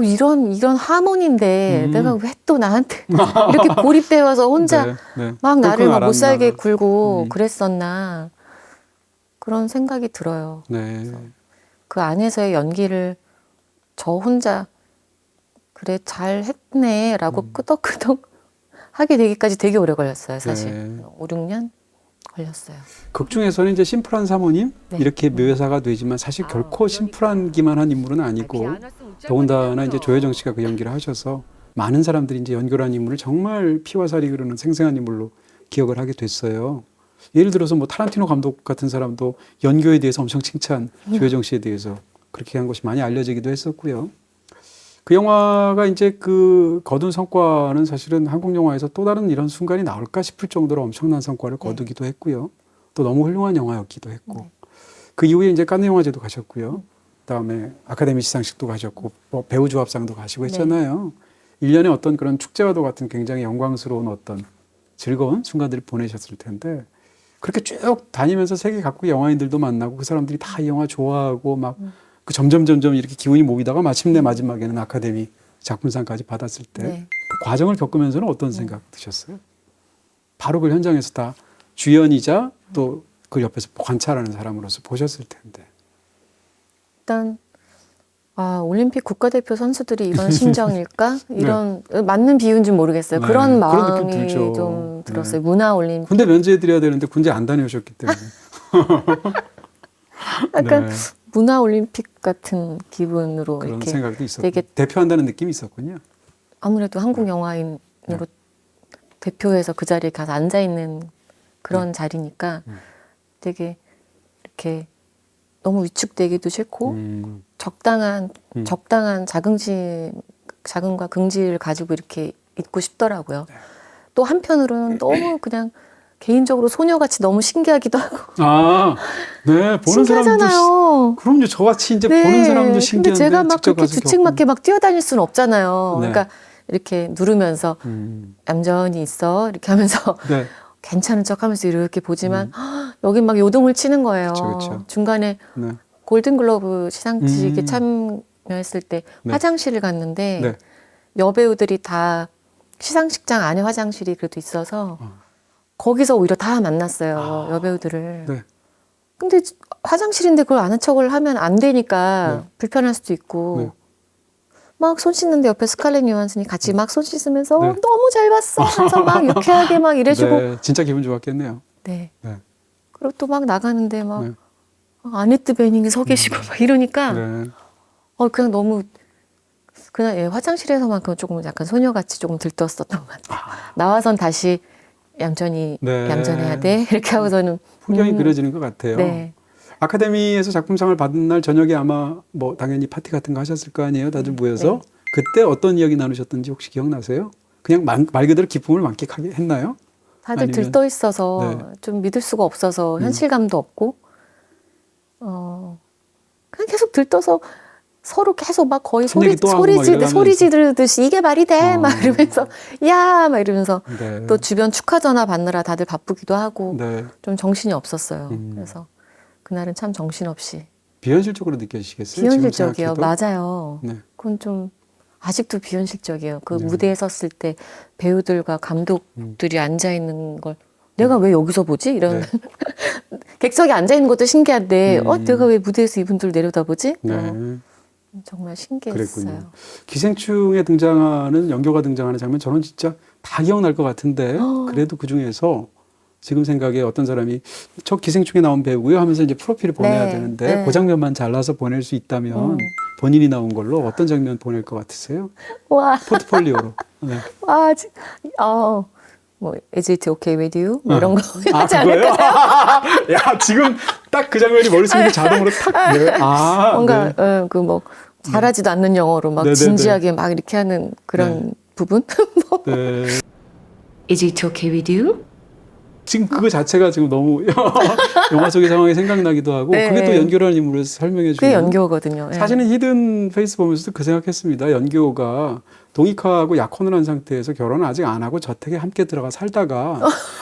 이런 하모니인데 내가 왜 또 나한테 이렇게 고립되어 와서 혼자 막 나를 못 살게 굴고 그랬었나 그런 생각이 들어요. 네. 그 안에서의 연기를 저 혼자 그래 잘했네라고 끄덕끄덕 하게 되기까지 되게 오래 걸렸어요. 사실 네. 5, 6년 걸렸어요. 극 중에서는 이제 심플한 사모님 네. 이렇게 묘사가 되지만 사실 결코 심플한기만 한 인물은 아니고 더군다나 이제 조여정 씨가 그 연기를 하셔서 많은 사람들이 이제 연결한 인물을 정말 피와 살이 흐르는 생생한 인물로 기억을 하게 됐어요. 예를 들어서 뭐 타란티노 감독 같은 사람도 연교에 대해서 엄청 칭찬, 조여정 씨에 대해서 그렇게 한 것이 많이 알려지기도 했었고요. 그 영화가 이제 그 거둔 성과는 사실은 한국 영화에서 또 다른 이런 순간이 나올까 싶을 정도로 엄청난 성과를 거두기도 했고요. 또 너무 훌륭한 영화였기도 했고. 그 이후에 이제 칸네 영화제도 가셨고요. 그다음에 아카데미 시상식도 가셨고 뭐 배우 조합상도 가시고 했잖아요. 일련의 어떤 그런 축제와도 같은 굉장히 영광스러운 어떤 즐거운 순간들을 보내셨을 텐데 그렇게 쭉 다니면서 세계 각국의 영화인들도 만나고 그 사람들이 다 이 영화 좋아하고 막 그 점점 이렇게 기운이 모이다가 마침내 마지막에는 아카데미 작품상까지 받았을 때 네. 그 과정을 겪으면서는 어떤 생각 드셨어요? 바로 그 현장에서 다 주연이자 또 그 옆에서 관찰하는 사람으로서 보셨을 텐데. 일단 올림픽 국가대표 선수들이 이런 심정일까? 이런 맞는 비유인지 모르겠어요. 네, 그런 그런 느낌 마음이 들죠. 좀 들었어요. 네. 문화 올림픽. 군대 면제해드려야 되는데 군대 안 다녀오셨기 때문에. 약간 네, 문화 올림픽 같은 기분으로 그런 이렇게 생각도 있었고 되게 대표한다는 느낌이 있었군요. 아무래도 한국 영화인으로 대표해서 그 자리에 가서 앉아 있는 그런 자리니까 되게 이렇게 너무 위축되기도 싫고 적당한 자긍과 긍지를 가지고 이렇게 있고 싶더라고요. 또 한편으로는 너무 그냥 개인적으로 소녀같이 너무 신기하기도 하고. 네, 보는 사람도 신기하잖아요. 그럼요. 저같이 이제 네. 보는 사람도 근데 신기한데 제가 막 직접 그렇게 가서 주책맞게 막 뛰어다닐 수는 없잖아요. 네. 그러니까 이렇게 누르면서 얌전히 있어 이렇게 하면서 네, 괜찮은 척하면서 이렇게 보지만 여기 막 요동을 치는 거예요. 그쵸. 중간에 네, 골든글러브 시상식에 음. 참여했을 때 네. 화장실을 갔는데 네. 여배우들이 다 시상식장 안에 화장실이 그래도 있어서 거기서 오히려 다 만났어요. 여배우들을. 네. 근데 화장실인데 그걸 아는 척을 하면 안 되니까 네. 불편할 수도 있고 네. 막 손 씻는데 옆에 스칼렛 요한슨이 같이 막 손 씻으면서 네. 너무 잘 봤어 하면서 막 유쾌하게 막 이래주고 네, 진짜 기분 좋았겠네요. 네. 네. 그리고 또 막 나가는데 막 네. 아네트 베닝이 서 계시고 막 이러니까 네. 그냥 너무 그냥 화장실에서만큼 조금 약간 소녀같이 조금 들떴었던 것 같아요. 나와선 다시 얌전히 네. 얌전해야 돼 이렇게 하고서는 풍경이 그려지는 것 같아요. 네. 아카데미에서 작품상을 받은 날 저녁에 아마 뭐 당연히 파티 같은 거 하셨을 거 아니에요. 다들 모여서. 그때 어떤 이야기 나누셨던지 혹시 기억나세요? 그냥 말 그대로 기쁨을 만끽하게 했나요? 다들 아니면- 들떠 있어서 네. 좀 믿을 수가 없어서 현실감도 없고 그냥 계속 들떠서 서로 계속 막 거의 한 얘기 또 하고 막 이러면서. 소리 지르듯이 이게 말이 돼 막 이러면서 야 막 이러면서 네. 또 주변 축하 전화 받느라 다들 바쁘기도 하고 네. 좀 정신이 없었어요. 그래서 그날은 참 정신없이 비현실적으로 느껴지시겠어요? 비현실적이요. 지금 생각해도? 맞아요. 네. 그건 좀 아직도 비현실적이에요. 그 네. 무대에 섰을 때 배우들과 감독들이 앉아 있는 걸 내가 왜 여기서 보지? 이런 네. 객석에 앉아 있는 것도 신기한데 음. 내가 왜 무대에서 이분들 내려다보지? 네. 정말 신기했어요. 그랬군요. 기생충에 등장하는 연교가 등장하는 장면 저는 진짜 다 기억날 것 같은데 그래도 그 중에서 지금 생각에 어떤 사람이 저 기생충에 나온 배우고요 하면서 이제 프로필을 보내야 네, 되는데 네. 그 장면만 잘라서 보낼 수 있다면 본인이 나온 걸로 어떤 장면 보낼 것 같으세요? 와, 포트폴리오로. 네. 와, 뭐 Is it okay with you? 뭐 이런 거 아, 하지 그거요? 않을까요? 야, 지금 딱 그 장면이 머릿속에 자동으로 탁. 네. 뭔가 네. 그 뭐 잘하지도 않는 영어로 막 네네네. 진지하게 막 이렇게 하는 그런 부분? 뭐. 네. Is it okay with you? 지금 그거 자체가 지금 너무 영화 속의 상황이 생각나기도 하고 네. 그게 또 연교라는 인물에서 설명해 그게 주는 연교거든요. 예. 사실은 히든 페이스 보면서도 그 생각했습니다. 연교가 동익화하고 약혼을 한 상태에서 결혼을 아직 안 하고 저택에 함께 들어가 살다가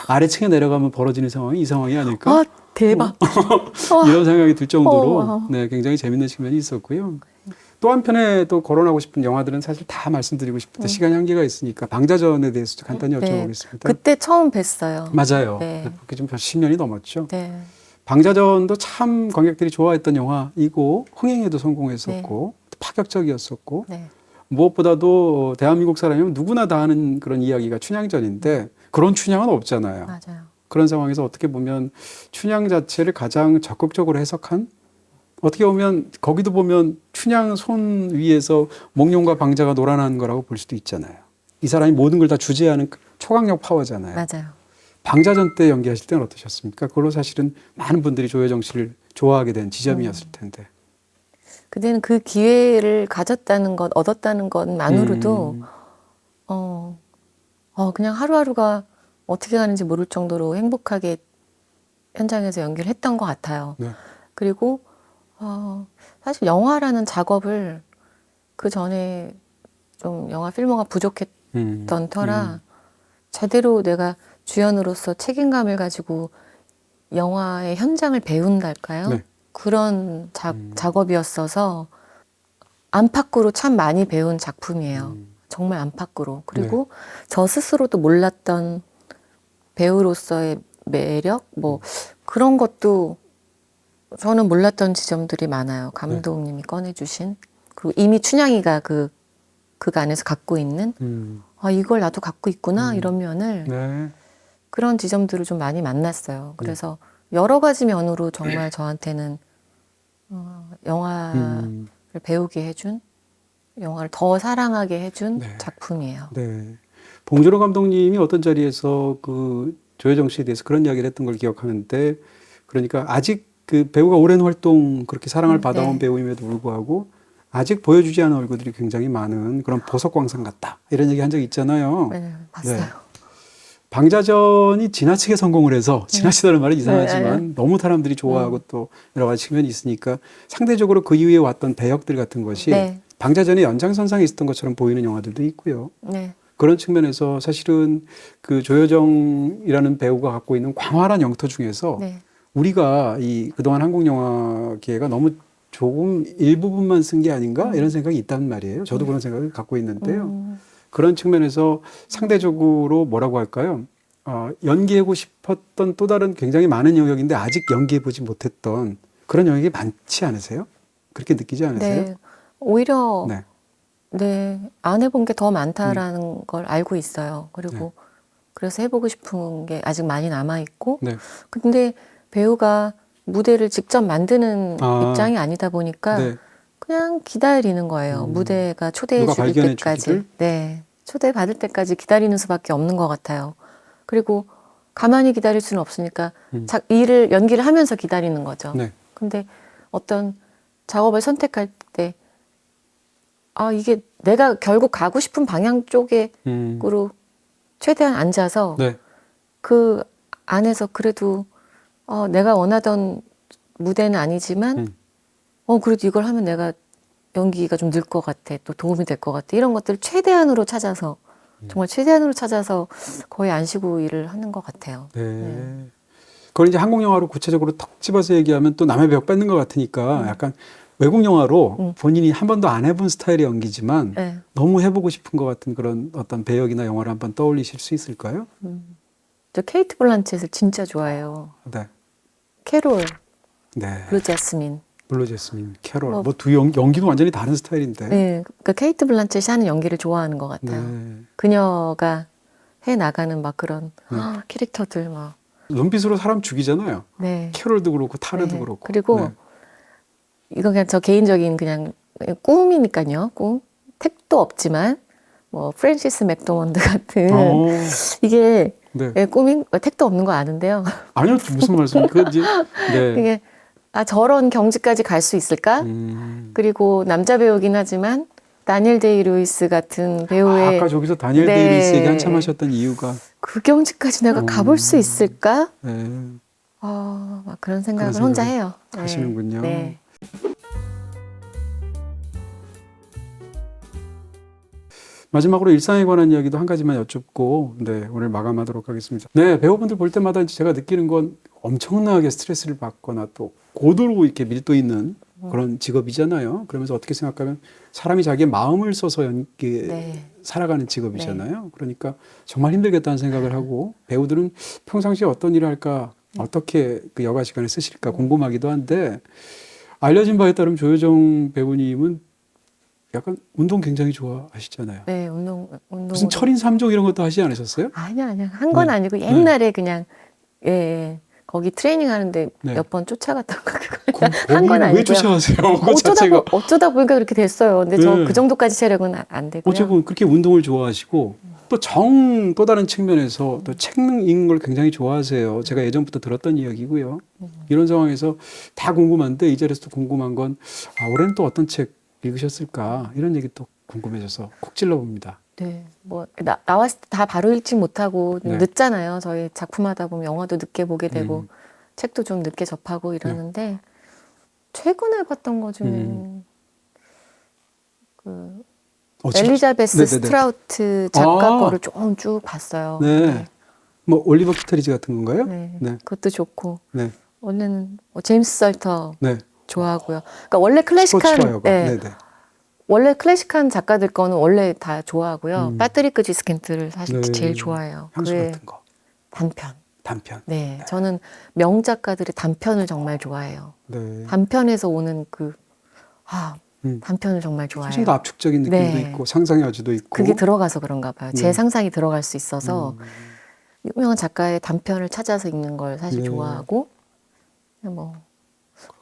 아래층에 내려가면 벌어지는 상황이 이 상황이 아닐까? 아, 대박. 이런 생각이 들 정도로 와. 네, 굉장히 재밌는 측면이 있었고요. 또 한편에 또 거론하고 싶은 영화들은 사실 다 말씀드리고 싶은데 시간이 한계가 있으니까 방자전에 대해서 간단히 네. 여쭤보겠습니다. 그때 처음 뵀어요. 맞아요. 네. 그게 좀 10년이 넘었죠. 네. 방자전도 참 관객들이 좋아했던 영화이고 흥행에도 성공했었고 또 파격적이었었고 네. 무엇보다도 대한민국 사람이면 누구나 다 아는 그런 이야기가 춘향전인데 그런 춘향은 없잖아요. 맞아요. 그런 상황에서 어떻게 보면 춘향 자체를 가장 적극적으로 해석한 어떻게 보면 거기도 보면 춘향 손 위에서 몽룡과 방자가 놀아나는 거라고 볼 수도 있잖아요. 이 사람이 모든 걸 다 주재하는 초강력 파워잖아요. 맞아요. 방자전 때 연기하실 때는 어떠셨습니까? 그걸로 사실은 많은 분들이 조여정 씨를 좋아하게 된 지점이었을 텐데. 그때는 그 기회를 가졌다는 것, 얻었다는 것만으로도 그냥 하루하루가 어떻게 가는지 모를 정도로 행복하게 현장에서 연기를 했던 것 같아요. 네. 그리고 사실 영화라는 작업을 그 전에 좀 영화 필모가 부족했던 터라 제대로 내가 주연으로서 책임감을 가지고 영화의 현장을 배운달까요? 네. 그런 작업이었어서 안팎으로 참 많이 배운 작품이에요. 정말 안팎으로. 그리고 저 스스로도 몰랐던 배우로서의 매력, 뭐 그런 것도 저는 몰랐던 지점들이 많아요. 감독님이 꺼내주신. 그리고 이미 춘향이가 그 안에서 갖고 있는 이걸 나도 갖고 있구나 이런 면을 네. 그런 지점들을 좀 많이 만났어요. 그래서 여러 가지 면으로 정말 저한테는 영화를 배우게 해준, 영화를 더 사랑하게 해준 네. 작품이에요. 네. 봉준호 감독님이 어떤 자리에서 그 조여정 씨에 대해서 그런 이야기를 했던 걸 기억하는데, 그러니까 아직 그 배우가 오랜 활동 그렇게 사랑을 받아온 네. 배우임에도 불구하고 아직 보여주지 않은 얼굴들이 굉장히 많은 그런 보석광산 같다 이런 얘기 한 적이 있잖아요. 네, 봤어요. 네. 방자전이 지나치게 성공을 해서 지나치다는 말은 이상하지만 너무 사람들이 좋아하고 또 여러 가지 측면이 있으니까 상대적으로 그 이후에 왔던 배역들 같은 것이 네. 방자전의 연장선상에 있었던 것처럼 보이는 영화들도 있고요. 네. 그런 측면에서 사실은 그 조여정이라는 배우가 갖고 있는 광활한 영토 중에서 네. 우리가 이 그동안 한국 영화계가 너무 조금 일부분만 쓴 게 아닌가 이런 생각이 있단 말이에요. 저도 그런 생각을 갖고 있는데요. 그런 측면에서 상대적으로 뭐라고 할까요? 연기하고 싶었던 또 다른 굉장히 많은 영역인데 아직 연기해보지 못했던 그런 영역이 많지 않으세요? 그렇게 느끼지 않으세요? 네. 오히려 네. 네, 안 해본 게 더 많다라는 걸 알고 있어요. 그리고 그래서 해보고 싶은 게 아직 많이 남아있고 네. 근데 배우가 무대를 직접 만드는 입장이 아니다 보니까 네. 그냥 기다리는 거예요. 무대가 초대해 누가 줄 발견해 때까지. 주기를? 네. 초대받을 때까지 기다리는 수밖에 없는 것 같아요. 그리고 가만히 기다릴 수는 없으니까 연기를 하면서 기다리는 거죠. 네. 근데 어떤 작업을 선택할 때 이게 내가 결국 가고 싶은 방향 쪽으로 최대한 앉아서 네. 그 안에서 그래도 내가 원하던 무대는 아니지만 그래도 이걸 하면 내가 연기가 좀 늘 것 같아. 또 도움이 될 것 같아. 이런 것들을 최대한으로 찾아서 정말 최대한으로 찾아서 거의 안 쉬고 일을 하는 것 같아요. 네. 그걸 이제 한국 영화로 구체적으로 턱 집어서 얘기하면 또 남의 벽 뺏는 것 같으니까 약간 외국 영화로 본인이 한 번도 안 해본 스타일의 연기지만 네. 너무 해보고 싶은 것 같은 그런 어떤 배역이나 영화를 한번 떠올리실 수 있을까요? 저 케이트 블란쳇을 진짜 좋아해요. 네. 캐롤, 네. 블루 자스민. 블루 제스민, 캐롤. 뭐 두 연기도 완전히 다른 스타일인데. 네, 그러니까 케이트 블란쳇이 하는 연기를 좋아하는 것 같아요. 네. 그녀가 해 나가는 막 그런 캐릭터들 막. 눈빛으로 사람 죽이잖아요. 네. 캐롤도 그렇고 타르도 네. 그렇고. 그리고 네. 이건 그냥 저 개인적인 그냥 꿈이니까요. 꿈. 택도 없지만 뭐 프랜시스 맥도먼드 같은 이게 네. 꿈인 택도 없는 거 아는데요. 아니요, 무슨 말씀입니까? 이제 네. 이게 저런 경지까지 갈 수 있을까? 그리고 남자 배우긴 하지만 다니엘 데이 루이스 같은 배우의 아까 저기서 다니엘 네. 데이비스 얘기 한참 하셨던 이유가 그 경지까지 내가 가볼 수 있을까? 네. 막 그런 생각을 그런 혼자 생각을 해요. 네. 하시는군요. 네. 마지막으로 일상에 관한 이야기도 한 가지만 여쭙고 네, 오늘 마감하도록 하겠습니다. 네, 배우분들 볼 때마다 이제 제가 느끼는 건 엄청나게 스트레스를 받거나 또 고도로 이렇게 밀도 있는 그런 직업이잖아요. 그러면서 어떻게 생각하면 사람이 자기의 마음을 써서 네. 살아가는 직업이잖아요. 그러니까 정말 힘들겠다는 생각을 하고 배우들은 평상시에 어떤 일을 할까, 어떻게 그 여가 시간을 쓰실까 궁금하기도 한데 알려진 바에 따르면 조여정 배우님은 약간 운동 굉장히 좋아하시잖아요. 네, 운동 무슨 철인 3종 이런 것도 하시지 않으셨어요? 아니야. 한 건 네. 아니고 옛날에 그냥 예. 거기 트레이닝 하는데 네. 몇 번 쫓아갔던 거 그거 한 건 왜 아니고요. 쫓아가세요? 그 자체가 어쩌다 보니까 그렇게 됐어요. 근데 저 네. 그 정도까지 체력은 안 되고요. 어쨌든 그렇게 운동을 좋아하시고 또 또 다른 측면에서 또 책 읽는 걸 굉장히 좋아하세요. 제가 예전부터 들었던 이야기고요. 이런 상황에서 다 궁금한데 이 자리에서도 궁금한 건 올해는 또 어떤 책 읽으셨을까 이런 얘기 또 궁금해져서 콕 찔러봅니다. 네, 뭐 나왔을 때 다 바로 읽지 못하고 네. 늦잖아요. 저희 작품하다 보면 영화도 늦게 보게 되고 음. 책도 좀 늦게 접하고 이러는데 최근에 봤던 거 중에 그 엘리자베스 네네네. 스트라우트 작가 아. 거를 좀 쭉 봤어요. 네. 뭐 올리버 키터리지 같은 건가요? 네. 네. 그것도 좋고 네. 원래는 제임스 설터 네. 좋아하고요. 그러니까 원래 클래식한 스포츠와 여가. 네, 네네. 원래 클래식한 작가들 거는 원래 다 좋아하고요. 음. 파트리크 지스켄트를 사실 네. 제일 좋아해요. 향수 그의 같은 거. 단편. 단편. 네, 저는 명작가들의 단편을 정말 좋아해요. 네. 단편에서 오는 음. 단편을 정말 좋아해요. 훨씬 더 압축적인 느낌도 네. 있고 상상의 여지도 있고. 그게 들어가서 그런가 봐요. 제 네. 상상이 들어갈 수 있어서 음. 유명한 작가의 단편을 찾아서 읽는 걸 사실 네. 좋아하고 뭐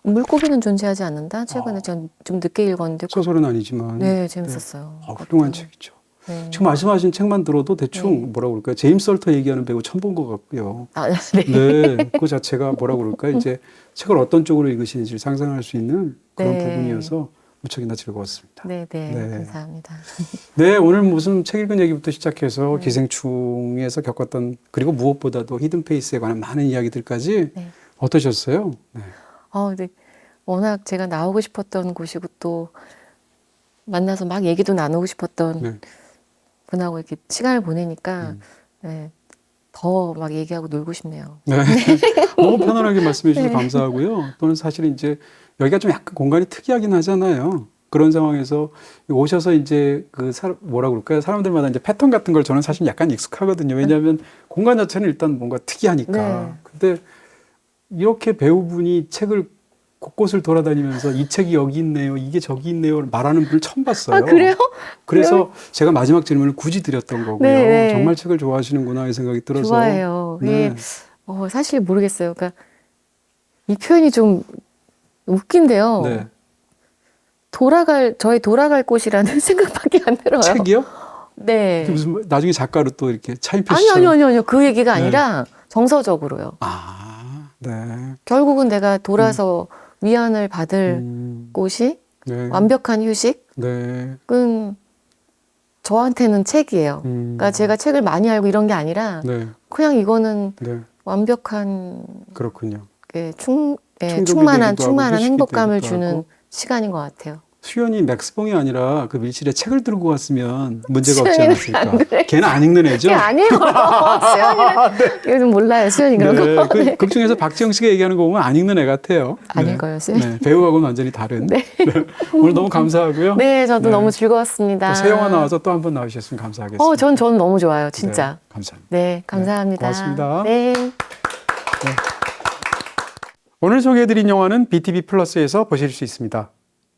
물고기는 존재하지 않는다. 최근에 전 좀 늦게 읽었는데 소설은 아니지만 네, 재밌었어요. 훌륭한 그것도. 책이죠. 네. 지금 말씀하신 책만 들어도 대충 네. 뭐라고 그럴까요? 제임스 설터 얘기하는 배우 처음 본 것 같고요. 네. 네, 그 자체가 뭐라고 그럴까요? 이제 책을 어떤 쪽으로 읽으시는지 상상할 수 있는 그런 네. 부분이어서 무척이나 즐거웠습니다. 네, 네, 네. 감사합니다. 네, 오늘 무슨 책 읽은 얘기부터 시작해서 네. 기생충에서 겪었던 그리고 무엇보다도 히든페이스에 관한 많은 이야기들까지 네. 어떠셨어요? 네. 근데 워낙 제가 나오고 싶었던 곳이고 또 만나서 막 얘기도 나누고 싶었던 네. 분하고 이렇게 시간을 보내니까 네, 더 막 얘기하고 놀고 싶네요. 네. 너무 편안하게 말씀해 주셔서 네. 감사하고요. 또는 사실 이제 여기가 좀 약간 공간이 특이하긴 하잖아요. 그런 상황에서 오셔서 이제 뭐라고 그럴까요? 사람들마다 이제 패턴 같은 걸 저는 사실 약간 익숙하거든요. 왜냐하면 공간 자체는 일단 뭔가 특이하니까. 네. 근데 이렇게 배우분이 책을 곳곳을 돌아다니면서 이 책이 여기 있네요, 이게 저기 있네요 말하는 분을 처음 봤어요. 아, 그래요? 그래서 제가 마지막 질문을 굳이 드렸던 거고요. 네, 네. 정말 책을 좋아하시는구나 이 생각이 들어서. 좋아해요. 네. 이게 사실 모르겠어요. 그러니까 이 표현이 좀 웃긴데요. 네. 저의 돌아갈 곳이라는 생각밖에 안 들어요. 책이요? 네. 무슨 나중에 작가로 또 이렇게 차인표 아니요, 씨처럼. 아니요. 그 얘기가 네. 아니라 정서적으로요. 네. 결국은 내가 돌아서 위안을 받을 곳이 네. 완벽한 휴식은 네. 저한테는 책이에요. 그러니까 제가 책을 많이 알고 이런 게 아니라 네. 그냥 이거는 네. 완벽한 그렇군요. 충만한 되기도 하고 휴식이 행복감을 되기도 주는 하고. 시간인 것 같아요. 수연이 맥스봉이 아니라 그 밀실에 책을 들고 왔으면 문제가 없지 수연이는 않았을까. 안 그래. 걔는 안 읽는 애죠? 그게 아니에요. 수연이는 요즘 몰라요. 수연이 그런 거. 그 극 중에서 박지영 씨가 얘기하는 거 보면 안 읽는 애 같아요. 안 네. 읽어요, 수연이. 네. 배우하고는 완전히 다른. 네. 네. 오늘 너무 감사하고요. 네, 저도 네. 너무 즐거웠습니다. 또 새 영화 나와서 또 한 번 나오셨으면 감사하겠습니다. 저는 너무 좋아요, 진짜. 네, 감사합니다. 네, 감사합니다. 고맙습니다. 네. 오늘 소개해드린 영화는 BTV 플러스에서 보실 수 있습니다.